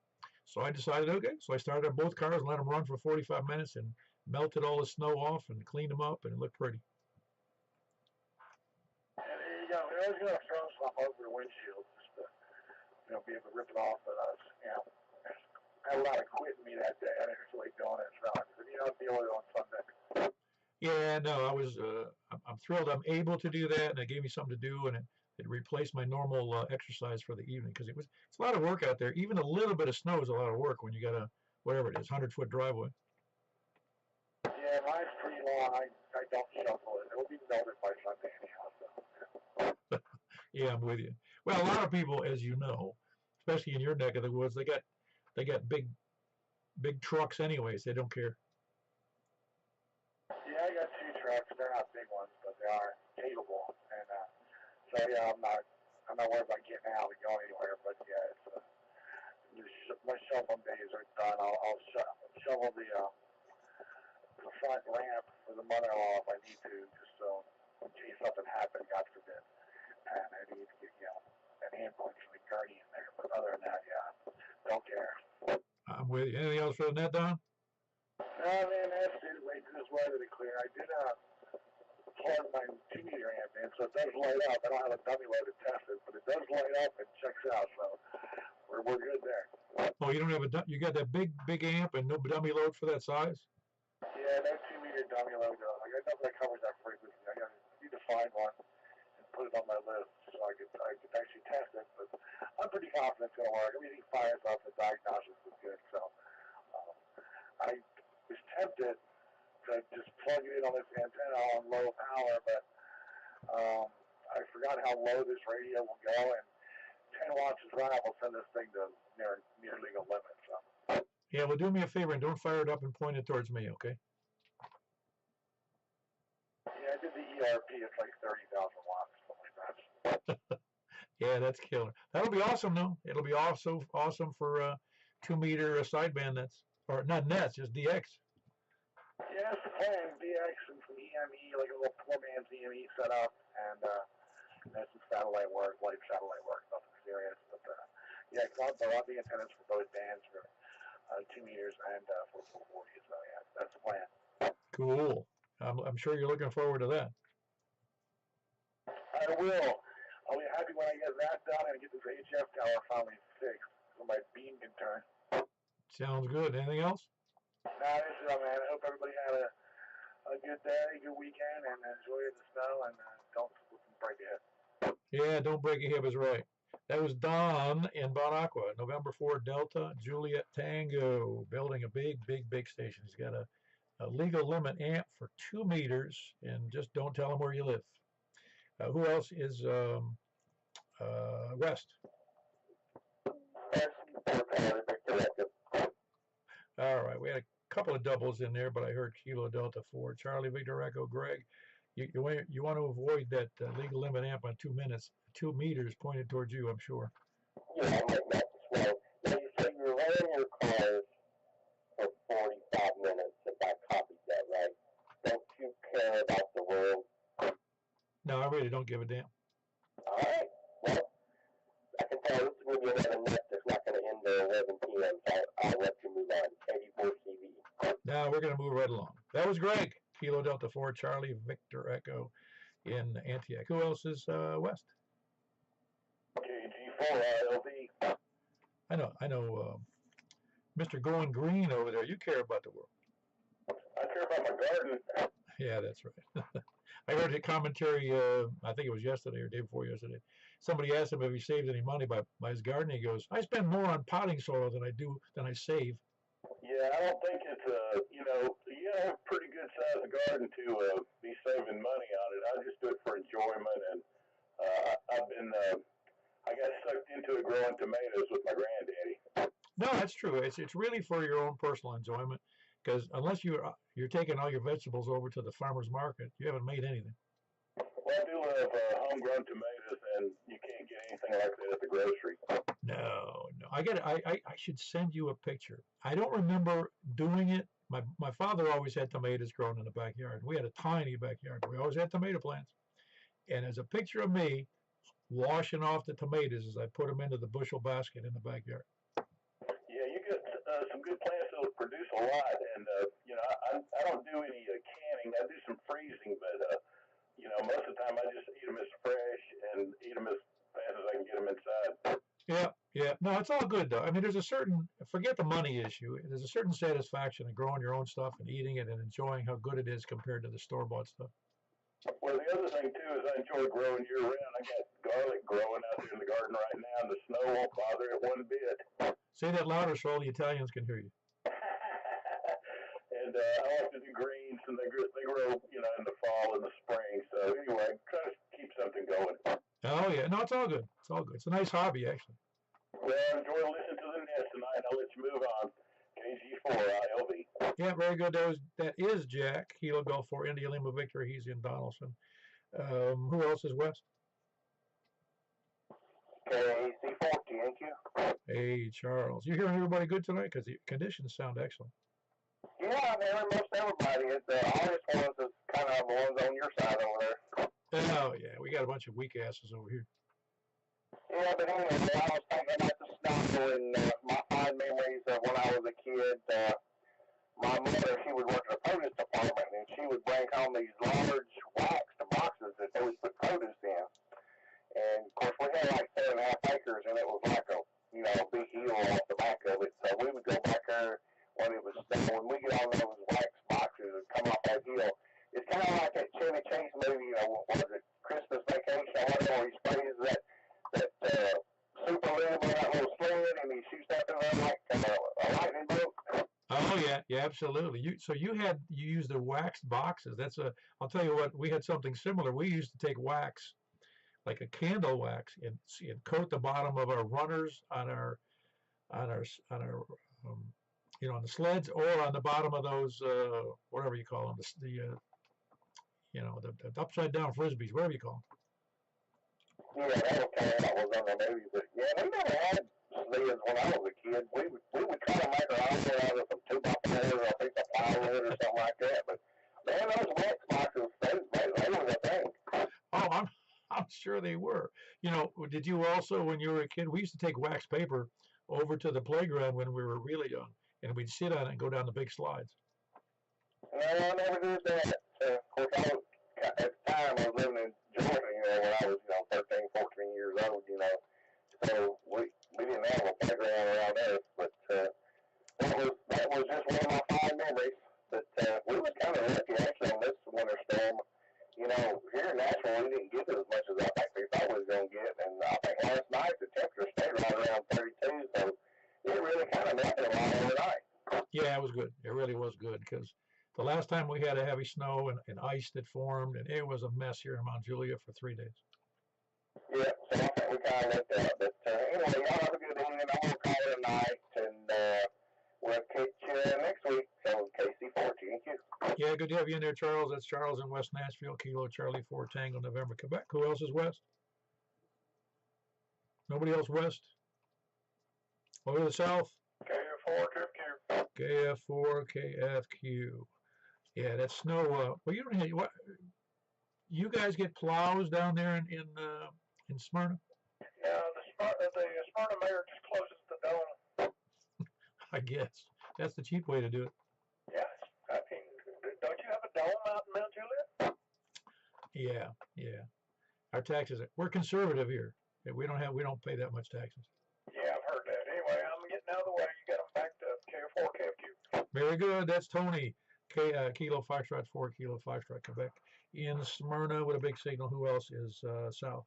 So I decided, okay. So I started up both cars and let them run for 45 minutes and melted all the snow off and cleaned them up, and it looked pretty. And there you go. I was going to throw some over the windshield just to, be able to rip it off, but I had a lot of quit in me that day. I didn't really doing it, so I said, deal with it on Sunday. Yeah, no, I was. I'm thrilled I'm able to do that, and it gave me something to do, and it replaced my normal exercise for the evening because it's a lot of work out there. Even a little bit of snow is a lot of work when you got a whatever it is 100-foot driveway. Yeah, mine's pretty long. I don't shovel it. It'll be melted by Sunday anyhow. So. Yeah, I'm with you. Well, a lot of people, as you know, especially in your neck of the woods, they got big trucks anyways. They don't care. Yeah, I got 2 trucks. They're not big ones, but they are capable. And so yeah, I'm not worried about getting out and going anywhere. But yeah, my shoveling days are done. I'll shovel the front ramp for the mother-in-law if I need to, just so in case something happened, God forbid. And I need to get an ambulance for the guardian there. But other than that, yeah, don't care. I'm with you. Anything else for the net, Don? No, man, that's it. Wait for this weather to clear. I did plug my 2-meter amp in, so it does light up. I don't have a dummy load to test it, but it does light up and checks out, so we're good there. Oh, you don't have you got that big amp and no dummy load for that size? Yeah, that 2-meter dummy load. I got nothing that covers that frequency. I need to find one and put it on my list so I could actually test it. But I'm pretty confident it's gonna work. Everything fires off. The diagnostics was good, so I was tempted to just plug it in on this antenna on low power, but I forgot how low this radio will go, and 10 watts is right. We'll send this thing to near legal limit. So. Yeah, well, do me a favor and don't fire it up and point it towards me, okay? Yeah, I did the ERP. It's like 30,000 watts, something like that. Yeah, that's killer. That'll be awesome, though. It'll be also awesome for 2-meter sideband nets, or not nets, just DX. Yeah, it's the plan. DX and some EME, like a little poor man's EME setup, and some satellite work, light satellite work, nothing serious. But yeah, I'll have the antennas for both bands for 2 meters and for 440. So yeah, that's the plan. Cool. I'm sure you're looking forward to that. I will. I'll be happy when I get that done and get this HF tower finally fixed so my beam can turn. Sounds good. Anything else? Nah, that's it, man. I hope everybody had a good day, good weekend, and enjoy the snow, and don't break your hip. Yeah, don't break your hip is right. That was Don in Bon Aqua, November 4 Delta, Juliet Tango, building a big station. He's got a legal limit amp for 2 meters, and just don't tell him where you live. Who else is West? All right, we had a couple of doubles in there, but I heard Kilo Delta 4, Charlie Victor Echo, Greg. You want to avoid that legal limit amp on 2 meters pointed towards you, I'm sure. Yeah, I like that as well. Now you said you were running your cars for 45 minutes, if I copied that right. Don't you care about the world? No, I really don't give a damn. All right. Well, I can tell this is going to be another net that's not going to end at 11 p.m., so I'll let you move on. 84 CV. Now we're going to move right along. That was Greg. Kilo Delta 4, Charlie Victor Echo in Antioch. Who else is West? KG4ILV. I know, Mr. Going Green over there. You care about the world. I care about my garden. Yeah, that's right. I heard a commentary, I think it was yesterday or day before yesterday. Somebody asked him if he saved any money by his gardening. He goes, I spend more on potting soil than I save. Yeah, I don't think it's you have a pretty good sized garden to be saving money on it. I just do it for enjoyment, and I got sucked into it growing tomatoes with my granddaddy. No, that's true. It's really for your own personal enjoyment, because unless you're taking all your vegetables over to the farmer's market, you haven't made anything. Well, I do love homegrown tomatoes, and you can't get anything like that at the grocery. No. I should send you a picture. I don't remember doing it. My father always had tomatoes growing in the backyard. We had a tiny backyard. We always had tomato plants. And there's a picture of me washing off the tomatoes as I put them into the bushel basket in the backyard. Yeah, you get some good plants that will produce a lot, and I don't do any canning. I do some freezing, but most of the time I just eat them as fresh and eat them as fast as I can get them inside. Yeah. No, it's all good though. I mean, forget the money issue. There's a certain satisfaction in growing your own stuff and eating it and enjoying how good it is compared to the store-bought stuff. Well, the other thing too is I enjoy growing year-round. I got garlic growing out there in the garden right now, and the snow won't bother it one bit. Say that louder so all the Italians can hear you. And I like to do greens, and they grow, in the fall and the spring. So anyway, try to keep something going. Oh yeah, no, it's all good. It's all good. It's a nice hobby actually. Well, I enjoy listening to the nest tonight. I'll let you move on. KG4ILV. Yeah, very good. That is Jack. Kilo Golf 4 India Lima Victor. He's in Donaldson. Who else is West? KC40, thank you. Hey, Charles. You hearing everybody good tonight? Because the conditions sound excellent. Yeah, I'm hearing most everybody. The hardest ones is kind of the ones on your side over there. Oh, yeah. We got a bunch of weak asses over here. Yeah, but anyway, I was thinking about the snow and my fond memories of when I was a kid. My mother, she would work in the produce department, and she would bring home these large waxed boxes that they would put produce in. And, of course, we had like 7.5 acres, and it was like a big hill off the back of it. So we would go back there when it was snow, and we get on those waxed boxes and come off that hill. It's kind of like that Chevy Chase movie, what was it, Christmas Vacation, or whatever, where he sprays that super lube on that little sled, and he shoots that in there like a lightning bolt. Oh yeah, absolutely. You used the waxed boxes. I'll tell you what, we had something similar. We used to take wax, like a candle wax, and coat the bottom of our runners on on the sleds, or on the bottom of those whatever you call them, the upside down frisbees, whatever you call them. Yeah, that was on the movie, but yeah, we never had sleds when I was a kid. We would try to make our own out of some 2x4s or a piece of plywood or something like that. But man, those wax boxes, they were the thing. Oh, I'm sure they were. Did you also, when you were a kid, we used to take wax paper over to the playground when we were really young, and we'd sit on it and go down the big slides. No, I never did that. Of course, at the time I was living in Georgia, when I was, 13, 14 years old, So we didn't have a playground around us, but that was just one of my fond memories. But we was kind of lucky actually on this winter storm. Here in Nashville, we didn't get as much as I think we thought we was going to get. And I think last night the temperature stayed right around 32, so it really kind of melted a lot overnight. Yeah, it was good. It really was good, because the last time we had a heavy snow and ice that formed, and it was a mess here in Mount Juliet for 3 days. Yeah, so I think we kind of looked at it. But anyway, y'all have a good evening. I'm going to call it a night, and we'll catch you next week. So, KC4, thank you. Yeah, good to have you in there, Charles. That's Charles in West Nashville, Kilo Charlie 4 Tango November, Quebec. Who else is west? Nobody else west? Over to the south? KF4, KFQ. KF4, KFQ. Yeah, that snow. Well, you don't have what? You guys get plows down there in Smyrna? Yeah, the Smyrna mayor just closes the dome. I guess that's the cheap way to do it. Yes, I mean, don't you have a dome out in Mount Juliet? Yeah. Our taxes. We're conservative here. We don't pay that much taxes. Yeah, I've heard that. Anyway, I'm getting out of the way. You got them backed up. K4, KFQ. Very good. That's Tony. Kilo Foxtrot 4, Kilo Foxtrot Quebec. In Smyrna with a big signal. Who else is south?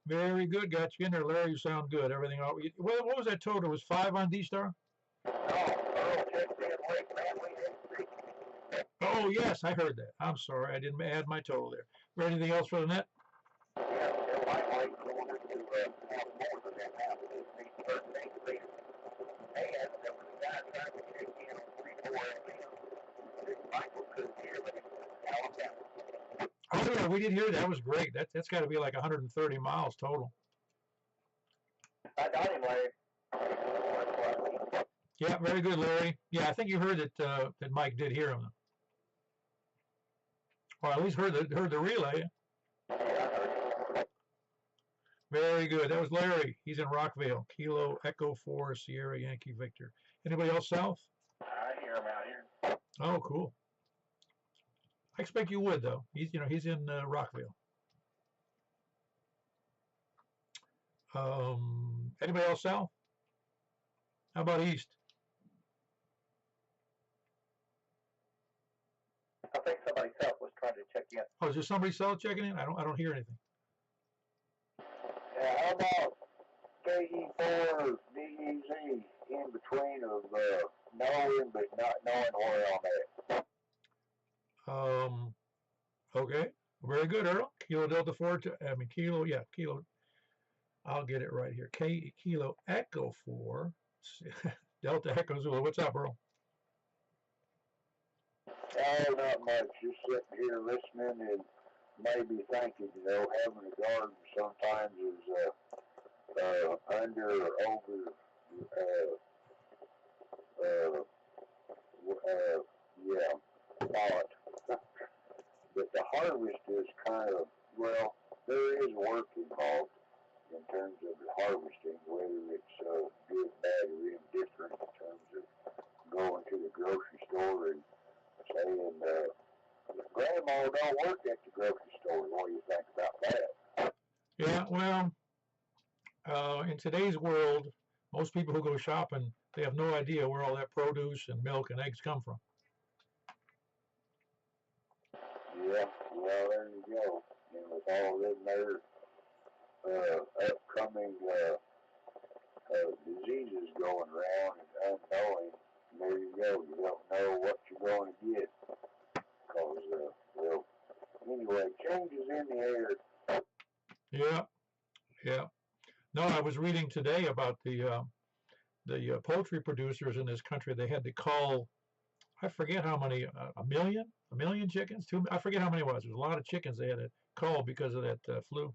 Very good. Got you in there, Larry. You sound good. Everything. What was that total? It was 5 on D-Star? Oh, yes, I heard that. I'm sorry. I didn't add my total there. Anything else for the net? Oh, yeah, we did hear that. That was great. That's got to be like 130 miles total. I got him, Larry. Yeah, very good, Larry. Yeah, I think you heard that Mike did hear him. Or at least heard the relay. Very good. That was Larry. He's in Rockville. Kilo Echo 4 Sierra Yankee Victor. Anybody else south? I hear him out here. Oh, cool. I expect you would, though. He's in Rockville. Anybody else south? How about east? I think somebody else was trying to check in. Oh, is there somebody south checking in? I don't hear anything. Yeah, how about KE4 DEZ in between of knowing but not knowing where I'm at? Okay. Very good, Earl. Kilo Delta 4, Kilo. I'll get it right here. Kilo Echo 4, Delta Echo Zulu. What's up, Earl? Oh, not much. Just sitting here listening and maybe thinking, having a garden sometimes is under or over, thought. But the harvest is kind of, there is work involved in terms of the harvesting, whether it's good, bad, or indifferent in terms of going to the grocery store and saying, Grandma don't work at the grocery store. What do you think about that? Yeah, well, in today's world, most people who go shopping, they have no idea where all that produce and milk and eggs come from. Yeah, there you go. And with all in there upcoming diseases going around and unknowing, there you go. You don't know what you're going to get. Because, anyway, changes in the air. Yeah. No, I was reading today about the poultry producers in this country. They had to call, I forget how many, a million chickens? I forget how many it was. There was a lot of chickens they had to call because of that flu.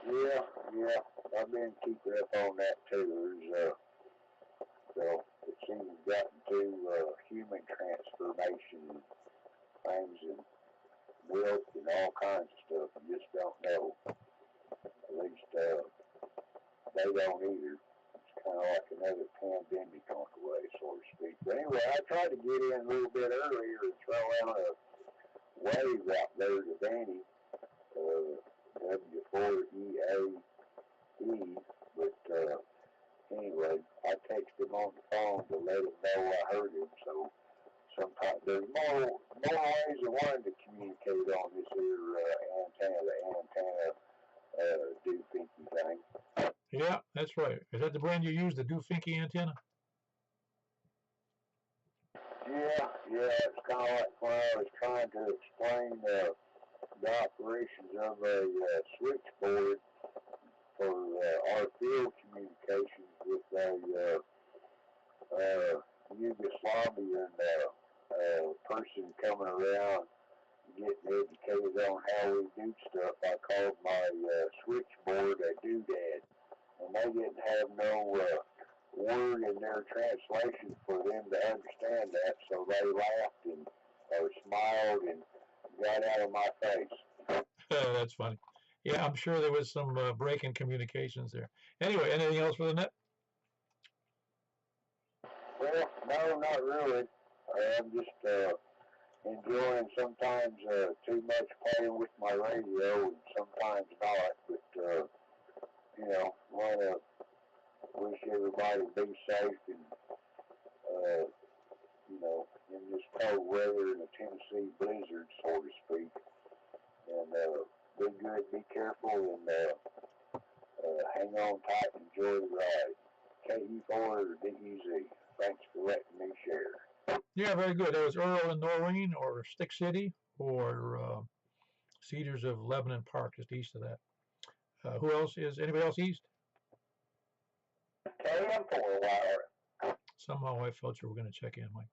Yeah. I've been keeping up on that too. It seems we've gotten to human transformation things and milk and all kinds of stuff. You just don't know. At least they don't either. It's kind of like another pandemic on the way, so to speak. But anyway, I tried to get in a little bit earlier and throw out a wave out there to Danny, W4EAE, but anyway, I texted him on the phone to let him know I heard him, so sometimes there's more ways than one to communicate on this here antenna doofinky thing. Yeah, that's right. Is that the brand you use, the doofinky antenna? Yeah, it's kind of like when I was trying to explain the operations of a switchboard for our field communications with a Yugoslavian person coming around getting educated on how we do stuff. I called my switchboard a doodad, and they didn't have no word in their translation for them to understand that, so they laughed or smiled and got out of my face. That's funny. Yeah, I'm sure there was some break in communications there. Anyway, anything else for the net? Well, no, not really. I'm just enjoying sometimes too much playing with my radio and sometimes not. But you know, want to wish everybody be safe and you know, in this cold weather in the Tennessee blizzard, so to speak. And be good, be careful, and hang on tight and enjoy the ride. KE4 or DEZ. Thanks for letting me share. Yeah, very good. That was Earl in Noreen or Stick City or Cedars of Lebanon Park, just east of that. Who else is, anybody else east? KM4 wire. Somehow I felt you were going to check in, Mike.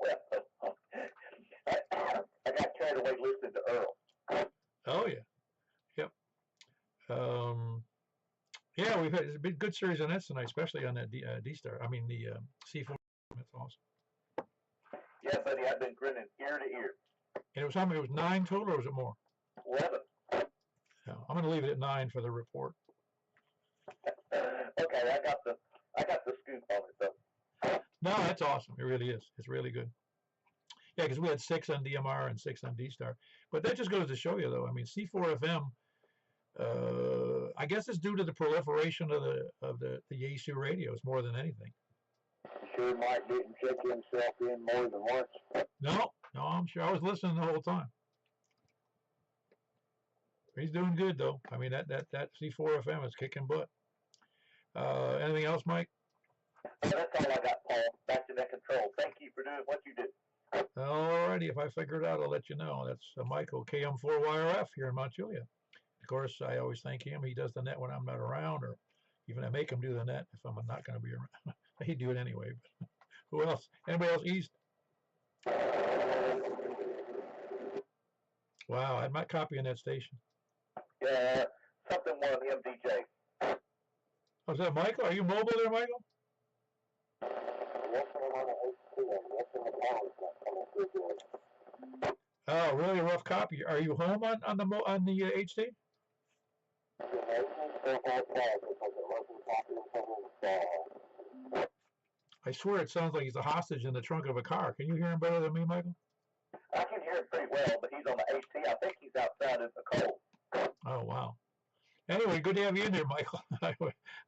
Well, I got carried away listening to Earl. Oh, yeah. Yep. Yeah, we've had a big good series on that tonight, especially on that D-Star. I mean, the C4. That's awesome. Yeah, buddy, I've been grinning ear to ear. And it was how many? It was 9 total, or was it more? 11. Yeah, I'm going to leave it at 9 for the report. Okay, I got the scoop on it though. No, that's awesome. It really is. It's really good. Yeah, because we had 6 on DMR and 6 on D-Star. But that just goes to show you, though. I mean, C4FM. I guess it's due to the proliferation of the Yaesu radios more than anything. Sure, Mike didn't check himself in more than once. No, I'm sure. I was listening the whole time. He's doing good though. I mean that C4FM is kicking butt. Anything else, Mike? That's all I got, Paul. Back to net control. Thank you for doing what you did. Alrighty, if I figure it out, I'll let you know. That's Michael KM4YRF here in Mount Juliet. Of course, I always thank him. He does the net when I'm not around, or even I make him do the net if I'm not going to be around. He'd do it anyway. But who else? Anybody else east? Wow, I'm not copying that station. Yeah, something one MDJ. Oh, is that Michael? Are you mobile there, Michael? Oh, really a rough copy. Are you home on the HT? I swear it sounds like he's a hostage in the trunk of a car. Can you hear him better than me, Michael? I can hear him pretty well, but he's on the HT. I think he's outside in the cold. Oh, wow. Anyway, good to have you in there, Michael.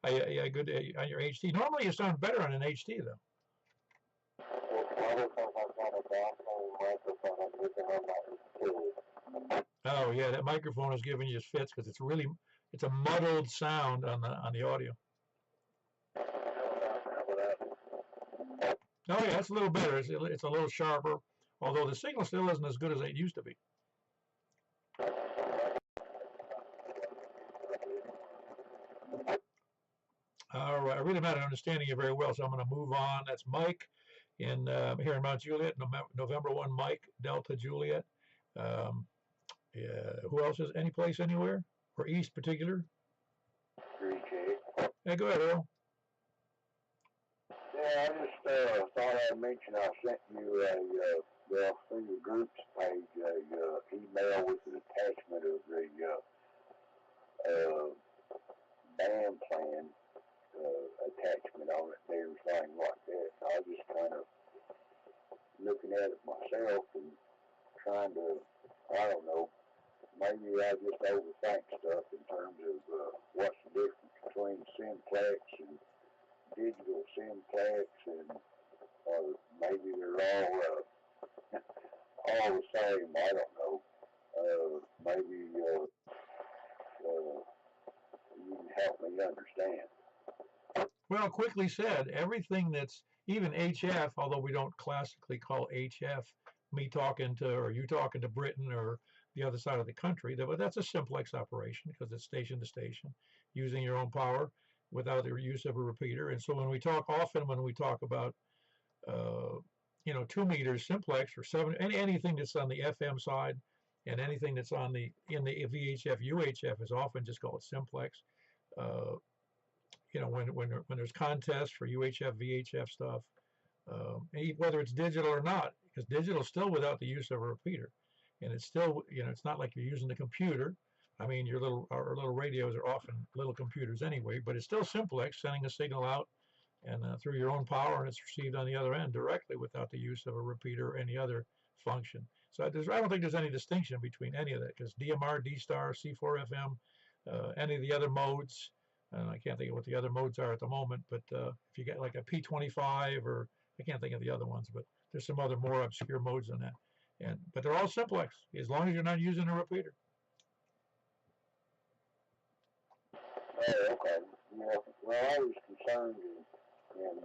Yeah, good on your HT. Normally you sound better on an HT, though. Oh, yeah, that microphone is giving you fits because it's a muddled sound on the audio. Oh, yeah, it's a little better. It's a little sharper, although the signal still isn't as good as it used to be. All right, I really am not understanding you very well, so I'm going to move on. That's Mike here in Mount Juliet, November 1, Mike, Delta Juliet. Yeah, who else is any place anywhere? Or east particular? 3K. Yeah, go ahead, Earl. Yeah, I just thought I'd mention I sent you through your groups page email with an attachment of the band plan attachment on it and everything like that. I was just kind of looking at it myself and trying to, I don't know, maybe I just overthink stuff in terms of what's the difference between simplex and digital simplex, and maybe they're all the same. I don't know. Maybe you can help me understand. Well, quickly said, everything that's even HF, although we don't classically call HF me talking to or you talking to Britain or the other side of the country, but that's a simplex operation because it's station to station using your own power without the use of a repeater. And so when we talk about 2 meters simplex or 7, anything that's on the FM side and anything that's in the VHF UHF is often just called simplex. When there's contests for UHF VHF stuff, whether it's digital or not, because digital is still without the use of a repeater, and it's still it's not like you're using the computer. I mean, our little radios are often little computers anyway, but it's still simplex, sending a signal out and through your own power, and it's received on the other end directly without the use of a repeater or any other function. So I don't think there's any distinction between any of that, because DMR, D-Star, C4FM, any of the other modes, and I can't think of what the other modes are at the moment, but if you get like a P25, or I can't think of the other ones, but there's some other more obscure modes than that. But they're all simplex, as long as you're not using a repeater. Oh, okay. Yeah, well, I was concerned in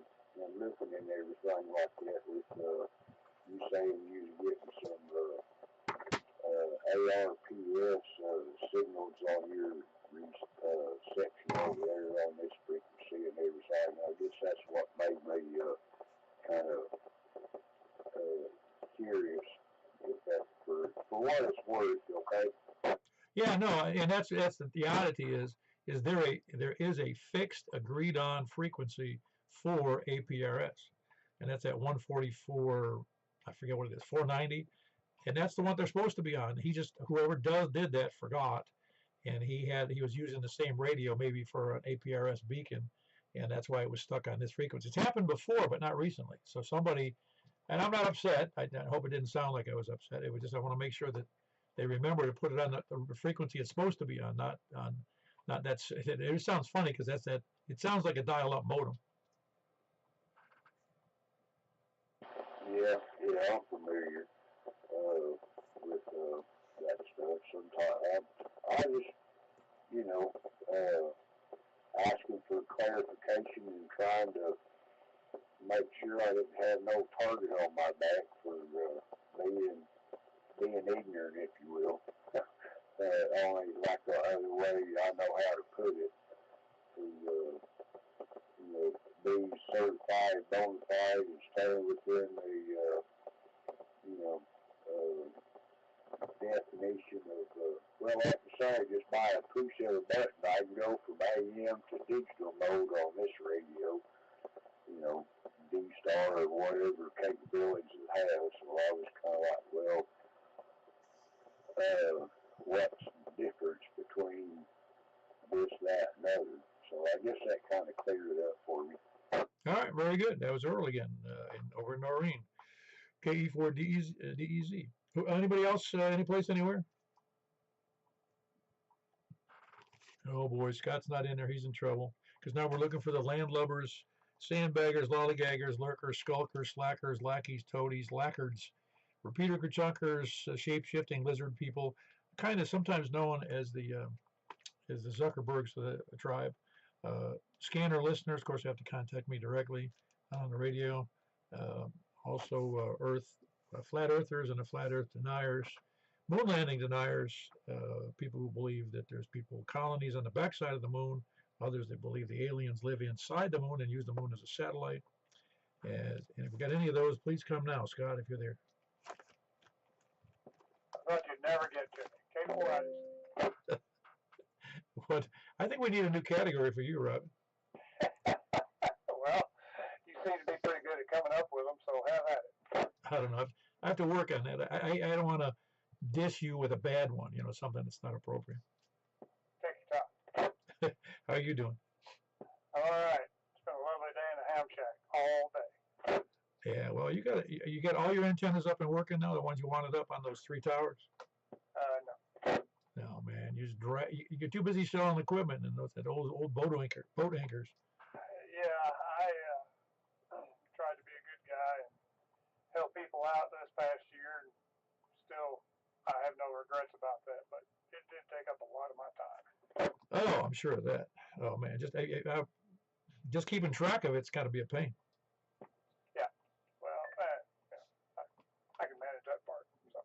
looking and everything like that with you saying you was getting some ARPS signals on your section over there on this frequency and everything. I guess that's what made me kind of curious if that's for what it's worth, okay? Yeah, no, and that's the oddity is there is a fixed agreed on frequency for APRS, and that's at 144. I forget what it is, 490, and that's the one they're supposed to be on. Whoever did that forgot, and he was using the same radio maybe for an APRS beacon, and that's why it was stuck on this frequency. It's happened before, but not recently. So somebody, and I'm not upset. I hope it didn't sound like I was upset. It was just I want to make sure that they remember to put it on the frequency it's supposed to be on, not that's. It sounds funny because it sounds like a dial-up modem. Yeah, I'm familiar with that stuff. Sometimes I just, asking for clarification and trying to make sure I didn't have no target on my back for being ignorant, if you will. Only like the other way I know how to put it. To, be certified, bona fide, and stay within the, definition of, well, like I say, just by a push of a button, I can go from AM to digital mode on this radio, D-Star or whatever capabilities it has. So I was kind of like, well, what's the difference between this, that, and other? So I guess that kind of cleared it up for me. All right, very good. That was Earl again, over in Noreen. KE4DEZ. Anybody else? Any place, anywhere? Oh boy, Scott's not in there. He's in trouble. Because now we're looking for the landlubbers, sandbaggers, lollygaggers, lurkers, skulkers, slackers, lackeys, toadies, lackards, repeater chunkers, shape-shifting lizard people, kind of sometimes known as the Zuckerbergs of the tribe. Scanner listeners, of course, you have to contact me directly on the radio. Also, flat earthers and the flat earth deniers, moon landing deniers, people who believe that there's colonies on the backside of the moon, others that believe the aliens live inside the moon and use the moon as a satellite. And if we got any of those, please come now, Scott, if you're there. I thought you'd never get to me. K4 What? I think we need a new category for you, Rob. Well, you seem to be pretty good at coming up with them, so have at it. I don't know. I have to work on that. I don't want to dish you with a bad one, something that's not appropriate. Take your time. How are you doing? All right. It's been a lovely day in the ham shack all day. Yeah, well, you got all your antennas up and working now, the ones you wanted up on those 3 towers? No. No, man, you get too busy selling equipment and those old boat anchors. Yeah, I tried to be a good guy and help people out this past year, and still I have no regrets about that, but it did take up a lot of my time. Oh, I'm sure of that. Oh man, just keeping track of it's got to be a pain. Yeah, well, I can manage that part. So.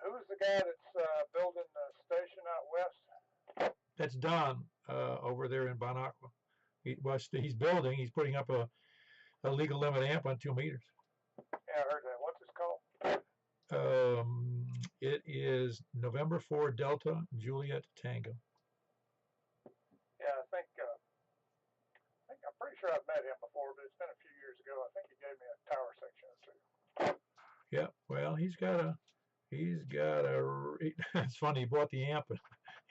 Who's the guy that's building the station out west? That's Don over there in Bon Aqua. He's building. He's putting up a legal limit amp on 2 meters. Yeah, I heard that. What's it called? It is November 4 Delta Juliet Tango. Yeah, I think I'm pretty sure I've met him before, but it's been a few years ago. I think he gave me a tower section or 2. Yeah, well, he's got a. It's funny. He bought the amp,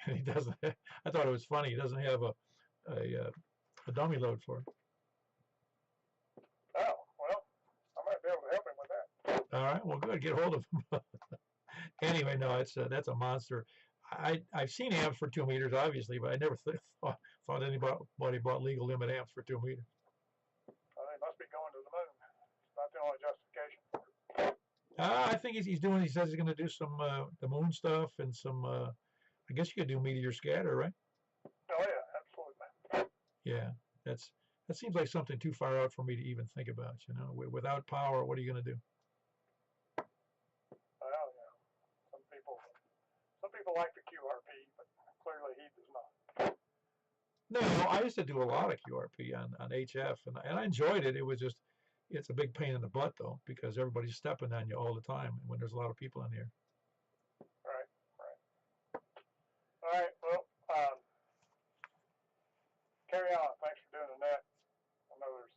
and he doesn't. I thought it was funny. He doesn't have a a dummy load for it. Oh, well, I might be able to help him with that. All right, well, good. Get hold of him. Anyway, no, it's that's a monster. I've seen amps for 2 meters, obviously, but I never thought anybody bought legal limit amps for 2 meters. Well, they must be going to the moon. It's not the only justification. I think he's doing. He says he's going to do some the moon stuff and some. I guess you could do meteor scatter, right? Oh yeah, absolutely. Yeah, that seems like something too far out for me to even think about. You know, without power, what are you going to do? Well, yeah, some people like the QRP, but clearly he does not. No, I used to do a lot of QRP on HF, and I enjoyed it. It was just, it's a big pain in the butt though, because everybody's stepping on you all the time when there's a lot of people in here. Right. All right. Well, carry on. Thanks for doing the net. I know there's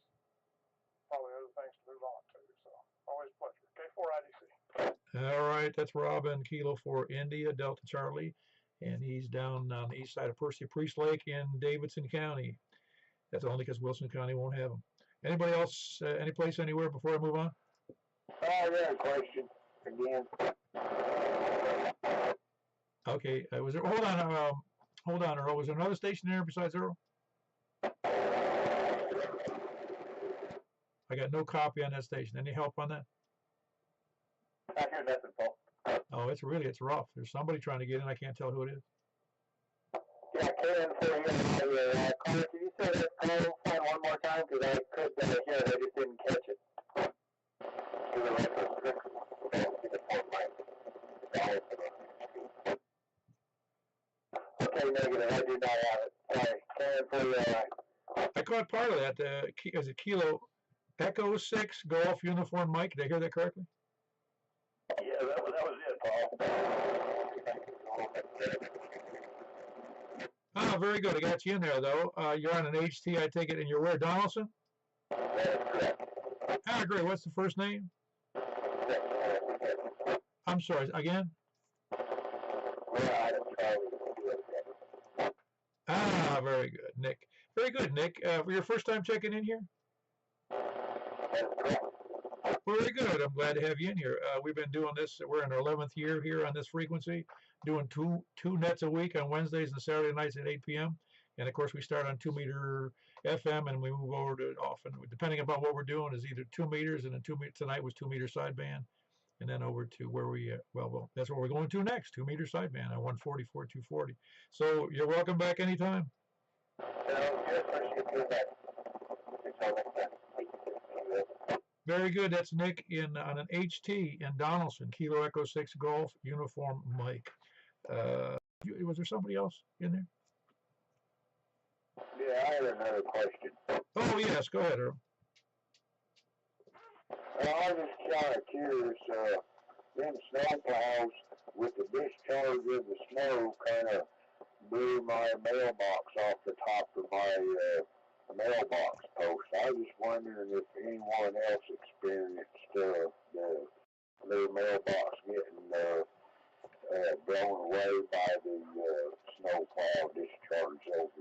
probably other things to move on to, so always a pleasure. K4IDC. All right, that's Robin, Kilo for India, Delta Charlie, and he's down on the east side of Percy Priest Lake in Davidson County. That's only because Wilson County won't have them. Anybody else, any place, anywhere before I move on? Oh, yeah, question again. Okay, was there? Hold on, Earl. Was there another station there besides Earl? I got no copy on that station. Any help on that? I hear nothing, Paul. Oh, it's rough. There's somebody trying to get in. I can't tell who it is. Yeah, Karen, for you, Carter, can you say that call sign one more time? Because I could hear it, I just didn't catch it. Okay, negative, I do not have it. Sorry, Karen, for you. I caught part of that. Is it Kilo Echo 6 Golf Uniform Mike? Did I hear that correctly? Yeah, that was it, Paul. Ah, very good. I got you in there, though. You're on an HT, I take it, and you're where, Donaldson? That is correct. Ah, great. What's the first name? I'm sorry, again? Ah, very good, Nick. Very good, Nick. For your first time checking in here? Very good. I'm glad to have you in here. We've been doing this. We're in our 11th year here on this frequency, doing two nets a week on Wednesdays and Saturday nights at 8 p.m. And of course, we start on 2 meter FM and we move over to often, depending upon what we're doing, is either 2 meters and then tonight was 2 meter sideband, and then over to where we well, that's where we're going to next, 2 meter sideband on 144 240. So you're welcome back anytime. Very good. That's Nick on an HT in Donaldson, Kilo Echo 6 Golf Uniform Mike. Was there somebody else in there? Yeah, I had another question. Oh, yes. Go ahead, Earl. I was just kind of curious, them snowplows with the discharge of the snow kind of blew my mailbox off the top of my mailbox post. I was just wondering if anyone else experienced their mailbox getting blown away by the snowplow discharge over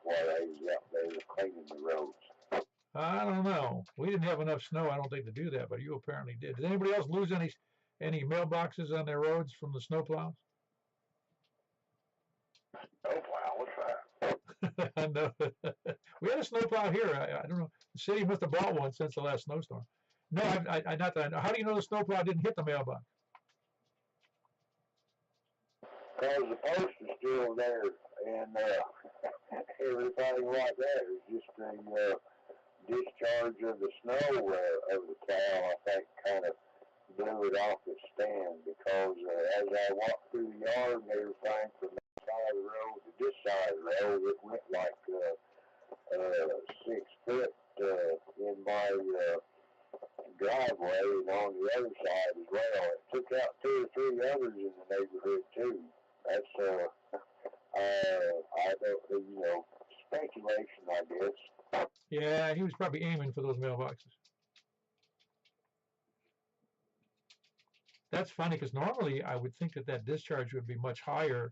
while they was out there cleaning the roads. I don't know. We didn't have enough snow, I don't think, to do that, but you apparently did. Did anybody else lose any mailboxes on their roads from the snowplows? Snowplow, what's that? No. We had a snowplow here. I don't know. The city must have bought one since the last snowstorm. No, I not that. How do you know the snowplow didn't hit the mailbox? Because the post is still there, and everything like that is just the discharge of the snow of the plow, I think, kind of blew it off its stand, because as I walked through the yard and everything from that side of the road to this side of the road, it went like 6 foot in my driveway, and on the other side as well. It took out 2 or 3 others in the neighborhood too. That's I don't, speculation, I guess. Yeah, he was probably aiming for those mailboxes. That's funny, because normally I would think that discharge would be much higher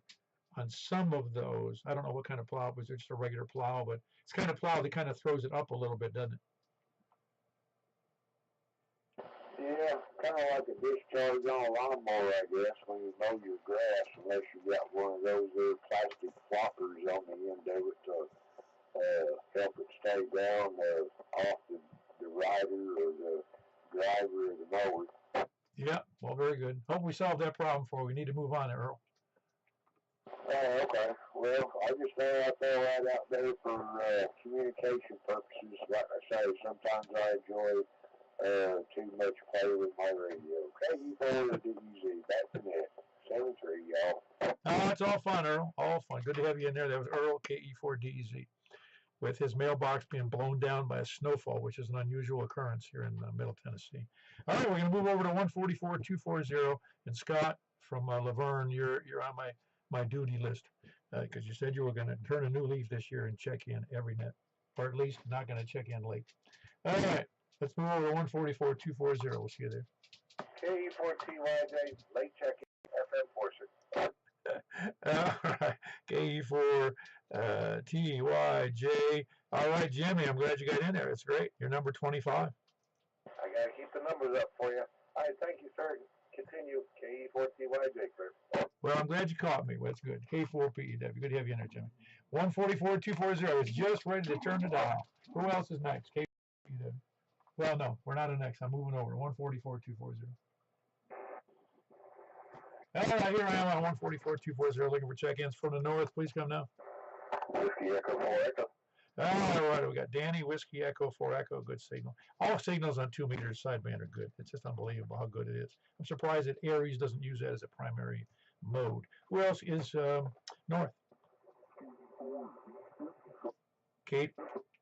on some of those. I don't know what kind of plow. Was it just a regular plow? But it's kind of plow that kind of throws it up a little bit, doesn't it? Yeah, kind of like a discharge on a lawnmower, I guess, when you mow your grass, unless you got one of those there plastic floppers on the end of it to help it stay down off the rider or the driver of the mower. Yeah, well, very good. Hope we solved that problem for you. We need to move on, Earl. Oh, okay. Well, I just throw out there right out there for communication purposes. Like I say, sometimes I enjoy too much play with my radio. KE4DEZ, back to net. 7-3, y'all. Oh, it's all fun, Earl. All fun. Good to have you in there. That was Earl, KE4DEZ, with his mailbox being blown down by a snowfall, which is an unusual occurrence here in Middle Tennessee. All right, we're going to move over to 144-240. And Scott from Laverne, you're on my duty list because you said you were going to turn a new leaf this year and check in every net, or at least not going to check in late. All right, let's move over to 144-240. We'll see you there. KE4TYJ, late check-in, FM portion. All right, KE4TYJ. All right, Jimmy, I'm glad you got in there. It's great. You're number 25. I got to keep the numbers up for you. All right, thank you, sir. Continue. KE4TYJ, sir. Well, I'm glad you caught me. Well, that's good. K4PEW. Good to have you in there, Jimmy. 144-240 is just ready to turn the dial. Who else is next? KPEW. Well, no, we're not in next. I'm moving over. 144-240. All right, here I am on 144-240 looking for check-ins from the north. Please come now. Whiskey Echo 4 Echo. All right, we got Danny, Whiskey, Echo, 4 Echo, good signal. All signals on 2 meters sideband are good. It's just unbelievable how good it is. I'm surprised that Aries doesn't use that as a primary mode. Who else is north? Kate?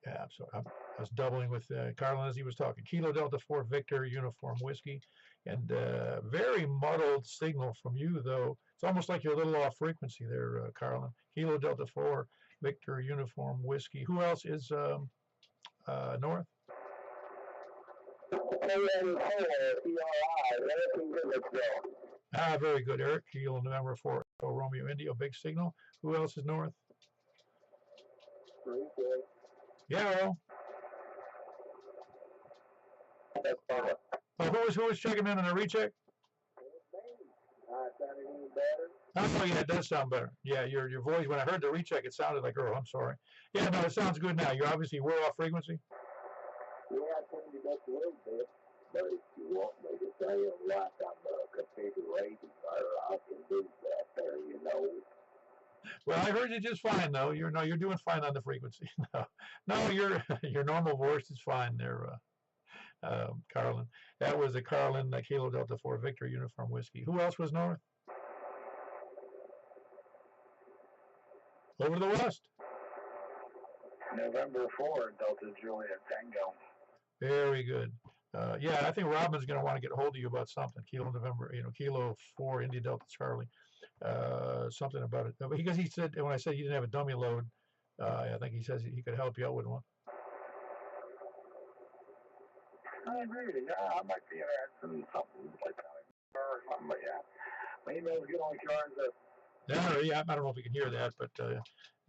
Yeah, I'm sorry. I was doubling with Carlin as he was talking. Kilo Delta 4 Victor Uniform Whiskey. And very muddled signal from you, though. It's almost like you're a little off frequency there, Carlin. Kilo Delta 4 Victor Uniform Whiskey. Who else is north? Ah, very good, Eric. Kilo November 4 Romeo Indio, big signal. Who else is north? Yeah, Earl. Who was checking in on a recheck? Oh, yeah, it does sound better. Yeah, your voice, when I heard the recheck, it sounded like Earl. I'm sorry. Yeah, no, it sounds good now. You obviously were off frequency. Yeah, I turned it up a little bit, but if you want me to say it like I'm configuration, I can do that there, you know. Well, I heard you just fine, though. You're doing fine on the frequency. No, your normal voice is fine there, Carlin. That was the Carlin Kilo Delta 4 Victor Uniform Whiskey. Who else was north? Over to the west. November 4 Delta Juliet Tango. Very good. Yeah, I think Robin's going to want to get a hold of you about something. Kilo November, Kilo 4 India Delta Charlie. Something about it. Because he said, when I said he didn't have a dummy load, I think he says he could help you out with one. I agree. Yeah, I might be interested in something like that. Or something, but yeah. My email's good on Cures. Yeah, I don't know if you can hear that, but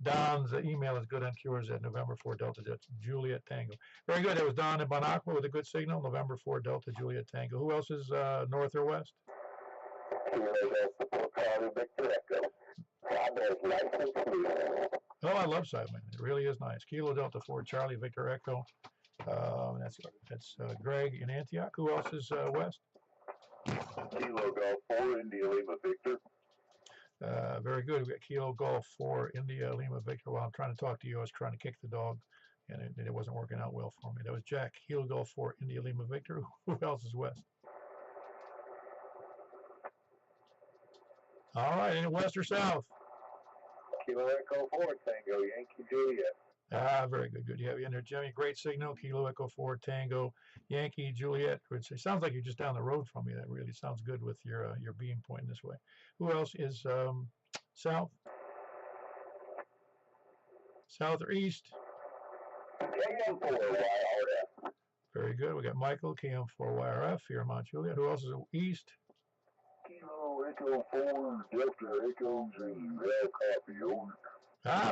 Don's email is good on Cures at November 4 Delta Juliet Tango. Very good. That was Don in Bon Aqua with a good signal. November 4 Delta Juliet Tango. Who else is north or west? Oh, I love Sidewind. It really is nice. Kilo Delta 4 Charlie Victor Echo. That's Greg in Antioch. Who else is west? Kilo Golf 4 India Lima Victor. Very good. We got Kilo Golf 4 India Lima Victor. While I'm trying to talk to you, I was trying to kick the dog, and it wasn't working out well for me. That was Jack. Kilo Golf 4 India Lima Victor. Who else is west? All right, any west or south? Kilo Echo 4 Tango Yankee Juliet. Ah, very good. Good to have you in there, Jimmy. Great signal. Kilo Echo 4 Tango Yankee Juliet. It sounds like you're just down the road from me. That really sounds good with your beam pointing this way. Who else is south? South or east? KM4YRF. Very good. We got Michael, KM4YRF here in Mount Juliet. Who else is east? Kilo Kilo Echo 4 Delta Echo Zulu. Copy, over.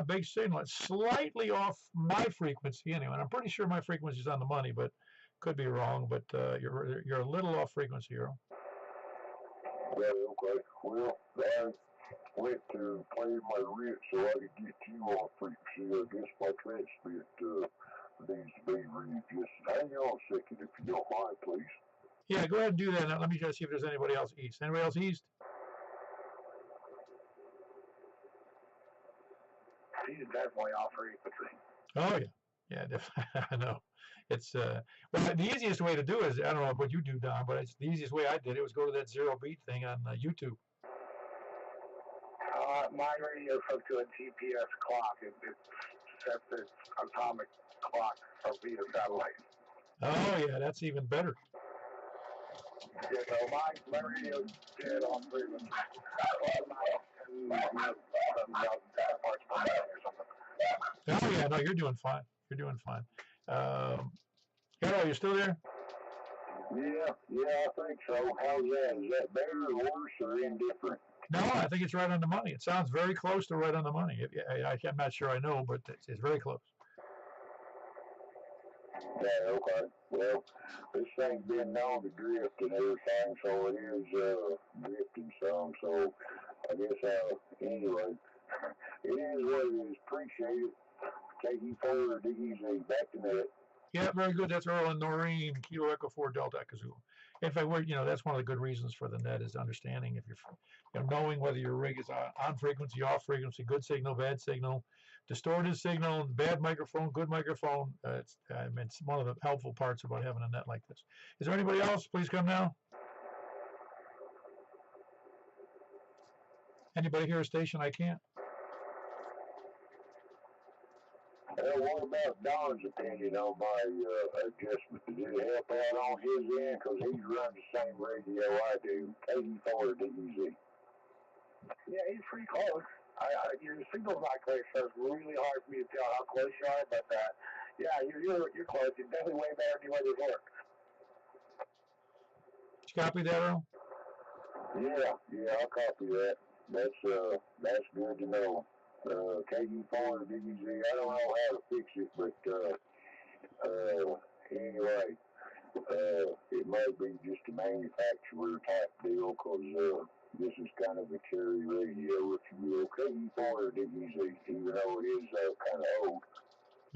Big signal. It's slightly off my frequency anyway. And I'm pretty sure my frequency is on the money, but could be wrong. But you're a little off frequency, Earl. Yeah, okay. Well, I went to play my wrist so I could get you on frequency. I guess my transmit needs to be readjusted. Hang on a second if you don't mind, please. Yeah, go ahead and do that. Now, let me just see if there's anybody else east. Anybody else east? He's definitely off frequency. Oh yeah, definitely. I know. It's well, the easiest way to do is, I don't know what you do, Don, but it's the easiest way I did it was go to that zero beat thing on YouTube. My radio hooked to a GPS clock. It sets its atomic clock from via satellite. Oh yeah, that's even better. You know, my radio's dead on frequency. Oh yeah, no, you're doing fine. You're doing fine. Hello, you still there? Yeah, I think so. How's that? Is that better or worse or indifferent? No, I think it's right on the money. It sounds very close to right on the money. I'm not sure I know, but it's very close. Yeah, okay. Well, this thing's been known to drift and everything, so it is drifting some. So I guess, anyway, it is what it is. Appreciate it. Taking forward, DZ, back to net. Yeah, very good. That's Earl and Noreen, Kilo Echo 4 Delta Echo Zulu. In fact, that's one of the good reasons for the net is understanding if you're knowing whether your rig is on frequency, off frequency, good signal, bad signal, distorted signal, bad microphone, good microphone. It's one of the helpful parts about having a net like this. Is there anybody else? Please come now. Anybody hear a station I can't? Well, what about Don's opinion on my adjustment? Did it help out on his end? Because he's run the same radio I do, 84 DZ. Yeah, he's pretty close. Your signal's not clear, so it's really hard for me to tell how close you are. But yeah, you're close. You're definitely way better than you work. Did you copy that, Earl? Yeah, I'll copy that. That's good to know. KD4 DZ, I don't know how to fix it, but anyway, it may be just a manufacturer type deal, because this is kind of a cherry radio, if you will. KD4 DZ, even though it is kind of old.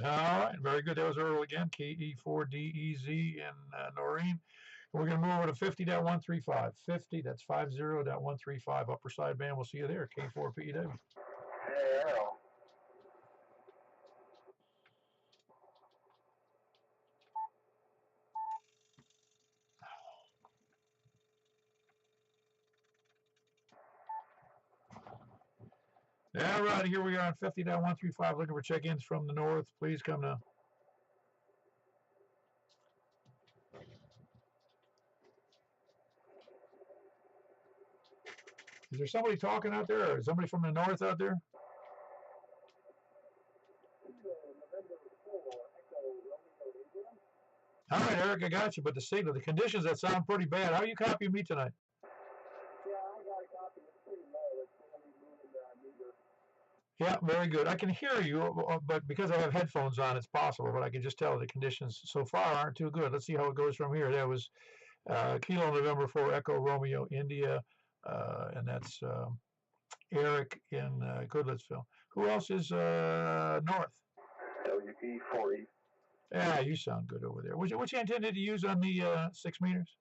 All right, very good. That was Earl again, KE4DEZ and Noreen. We're going to move over to 50.135. 50, that's 50.135 upper sideband. We'll see you there, K4PEW. Hey, Earl. All right, here we are on 50.135, looking for check-ins from the north. Please come now. Is there somebody talking out there, or is somebody from the north out there? All right, Eric, I got you, but the signal, the conditions that sound pretty bad. How are you copying me tonight? Yeah, I got a copy. It's pretty low. It's only moving the meter. Yeah, very good. I can hear you, but because I have headphones on, it's possible, but I can just tell the conditions so far aren't too good. Let's see how it goes from here. That was Kilo November 4 Echo Romeo India, and that's Eric in Goodlettsville. Who else is north? WP40. Yeah, you sound good over there. Which antenna did you use on the 6 meters?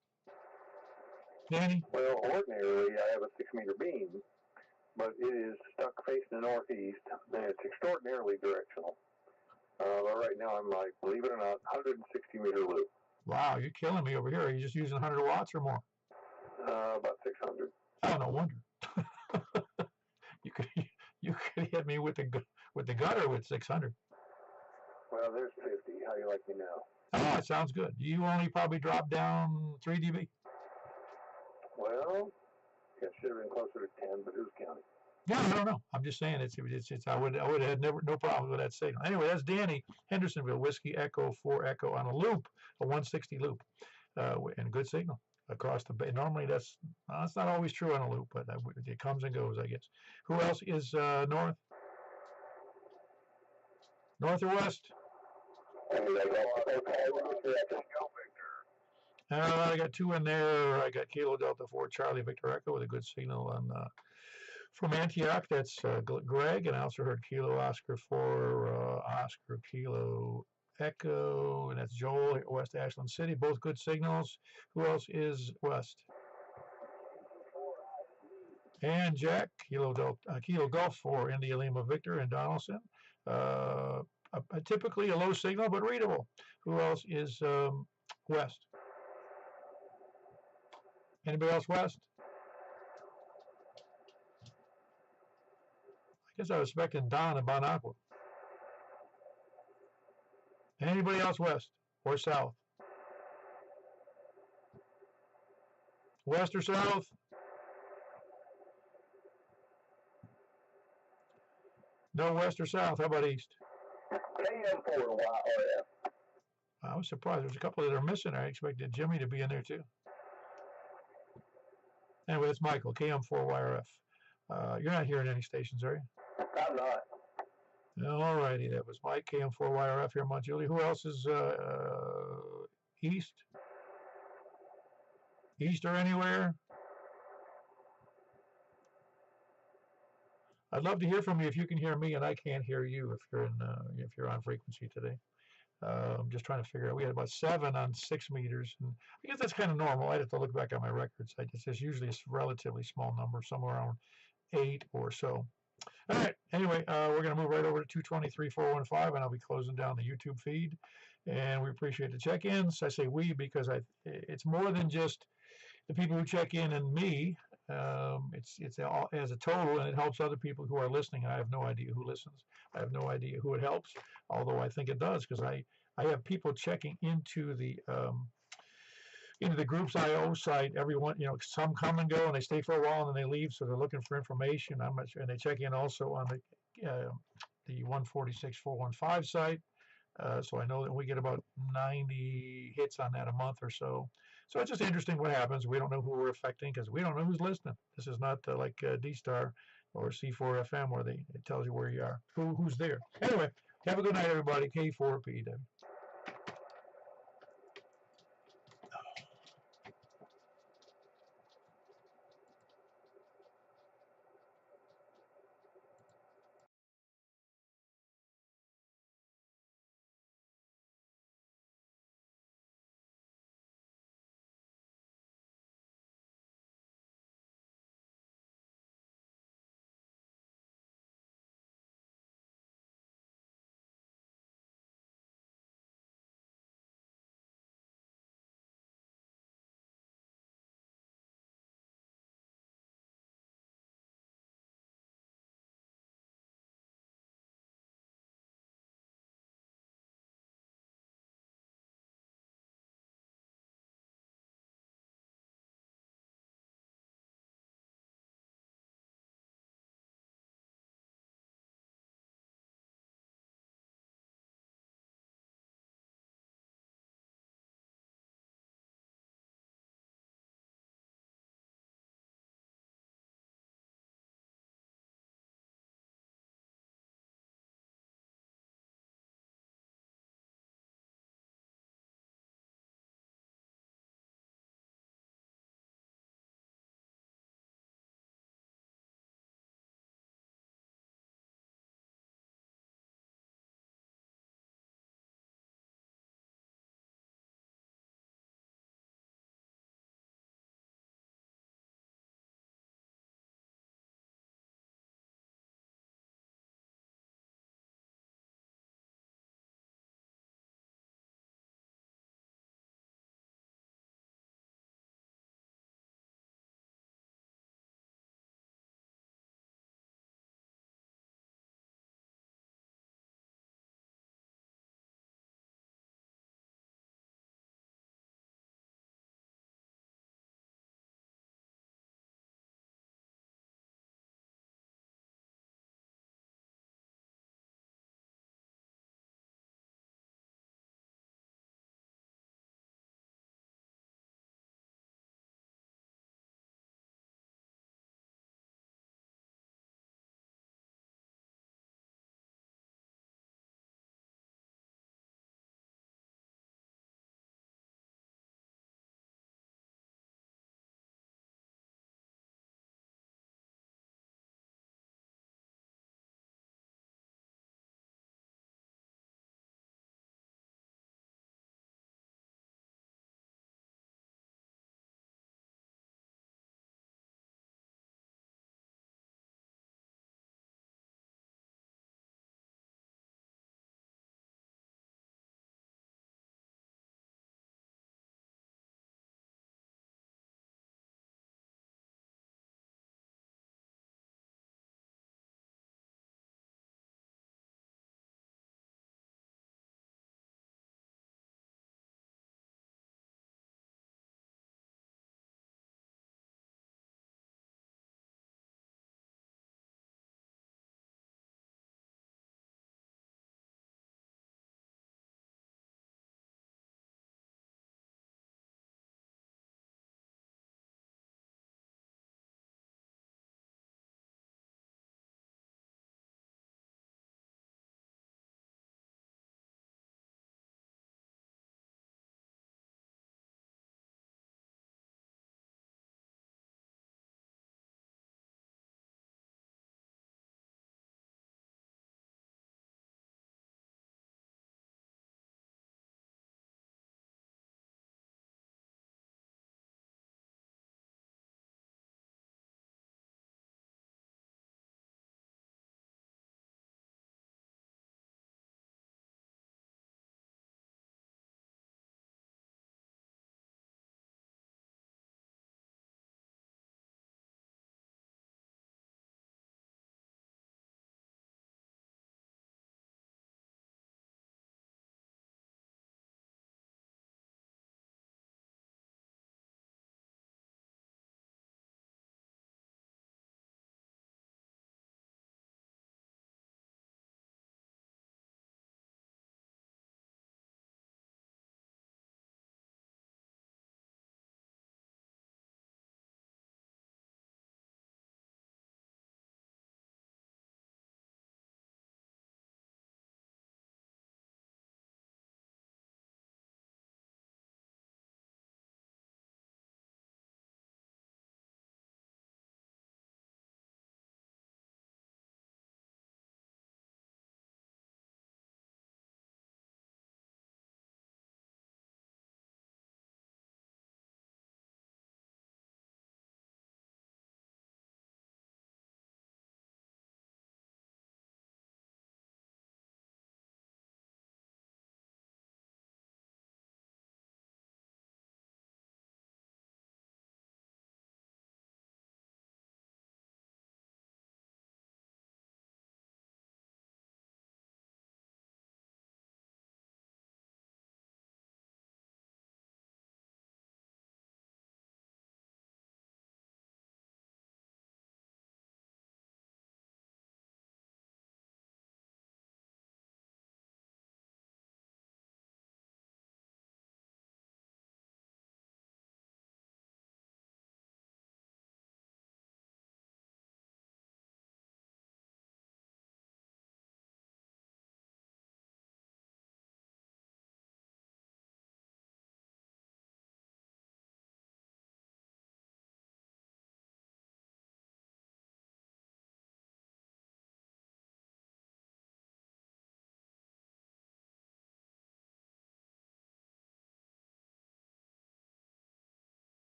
Danny? Well, ordinarily I have a 6 meter beam, but it is stuck facing the northeast, and it's extraordinarily directional. But right now I'm like, believe it or not, 160 meter loop. Wow, you're killing me over here. Are you just using 100 watts or more? About 600. Oh, no wonder. you could hit me with the gutter with 600. Well, there's 50. How you like me now? Oh, it sounds good. You only probably dropped down 3 dB. Well, it should have been closer to 10, but who's counting? Yeah, I don't know. I'm just saying it's I would have had no problem with that signal. Anyway, that's Danny, Hendersonville, Whiskey Echo 4 Echo on a loop, a 160 loop, and good signal. across the bay. Normally that's not always true on a loop, but it comes and goes, I guess. Who else is north? North or west? I got 2 in there. I got Kilo Delta 4 Charlie Victor Echo with a good signal on from Antioch. That's Greg, and I also heard Kilo Oscar 4 Oscar Kilo Echo, and that's Joel at West Ashland City. Both good signals. Who else is west? And Jack, Kilo Golf 4 India Lima Victor in Donaldson. Typically a low signal, but readable. Who else is west? Anybody else west? I guess I was expecting Don and Bon Aqua. Anybody else west or south? West or south? No west or south. How about east? I was surprised. There's a couple that are missing. I expected Jimmy to be in there too. Anyway, it's Michael, KM4YRF. You're not hearing any stations, are you? I'm not. All righty. That was Mike, KM4YRF here in Mount Juliet. Who else is east? East or anywhere? I'd love to hear from you if you can hear me and I can't hear you if you're on frequency today. I'm just trying to figure out. We had about 7 on 6 meters, and I guess that's kind of normal. I'd have to look back on my records. It's usually a relatively small number, somewhere around 8 or so. All right. Anyway, we're going to move right over to 223-415, and I'll be closing down the YouTube feed. And we appreciate the check-ins. I say we because it's more than just the people who check in and me. It's all as a total, and it helps other people who are listening. I have no idea who listens. I have no idea who it helps, although I think it does, because I have people checking into the Groups IO site. Everyone, some come and go, and they stay for a while, and then they leave, so they're looking for information. I'm not sure, and they check in also on the 146-415 site. So I know that we get about 90 hits on that a month or so. So it's just interesting what happens. We don't know who we're affecting because we don't know who's listening. This is not like D-Star or C4FM where it tells you where you are, who's there. Anyway, have a good night, everybody. K4PEW.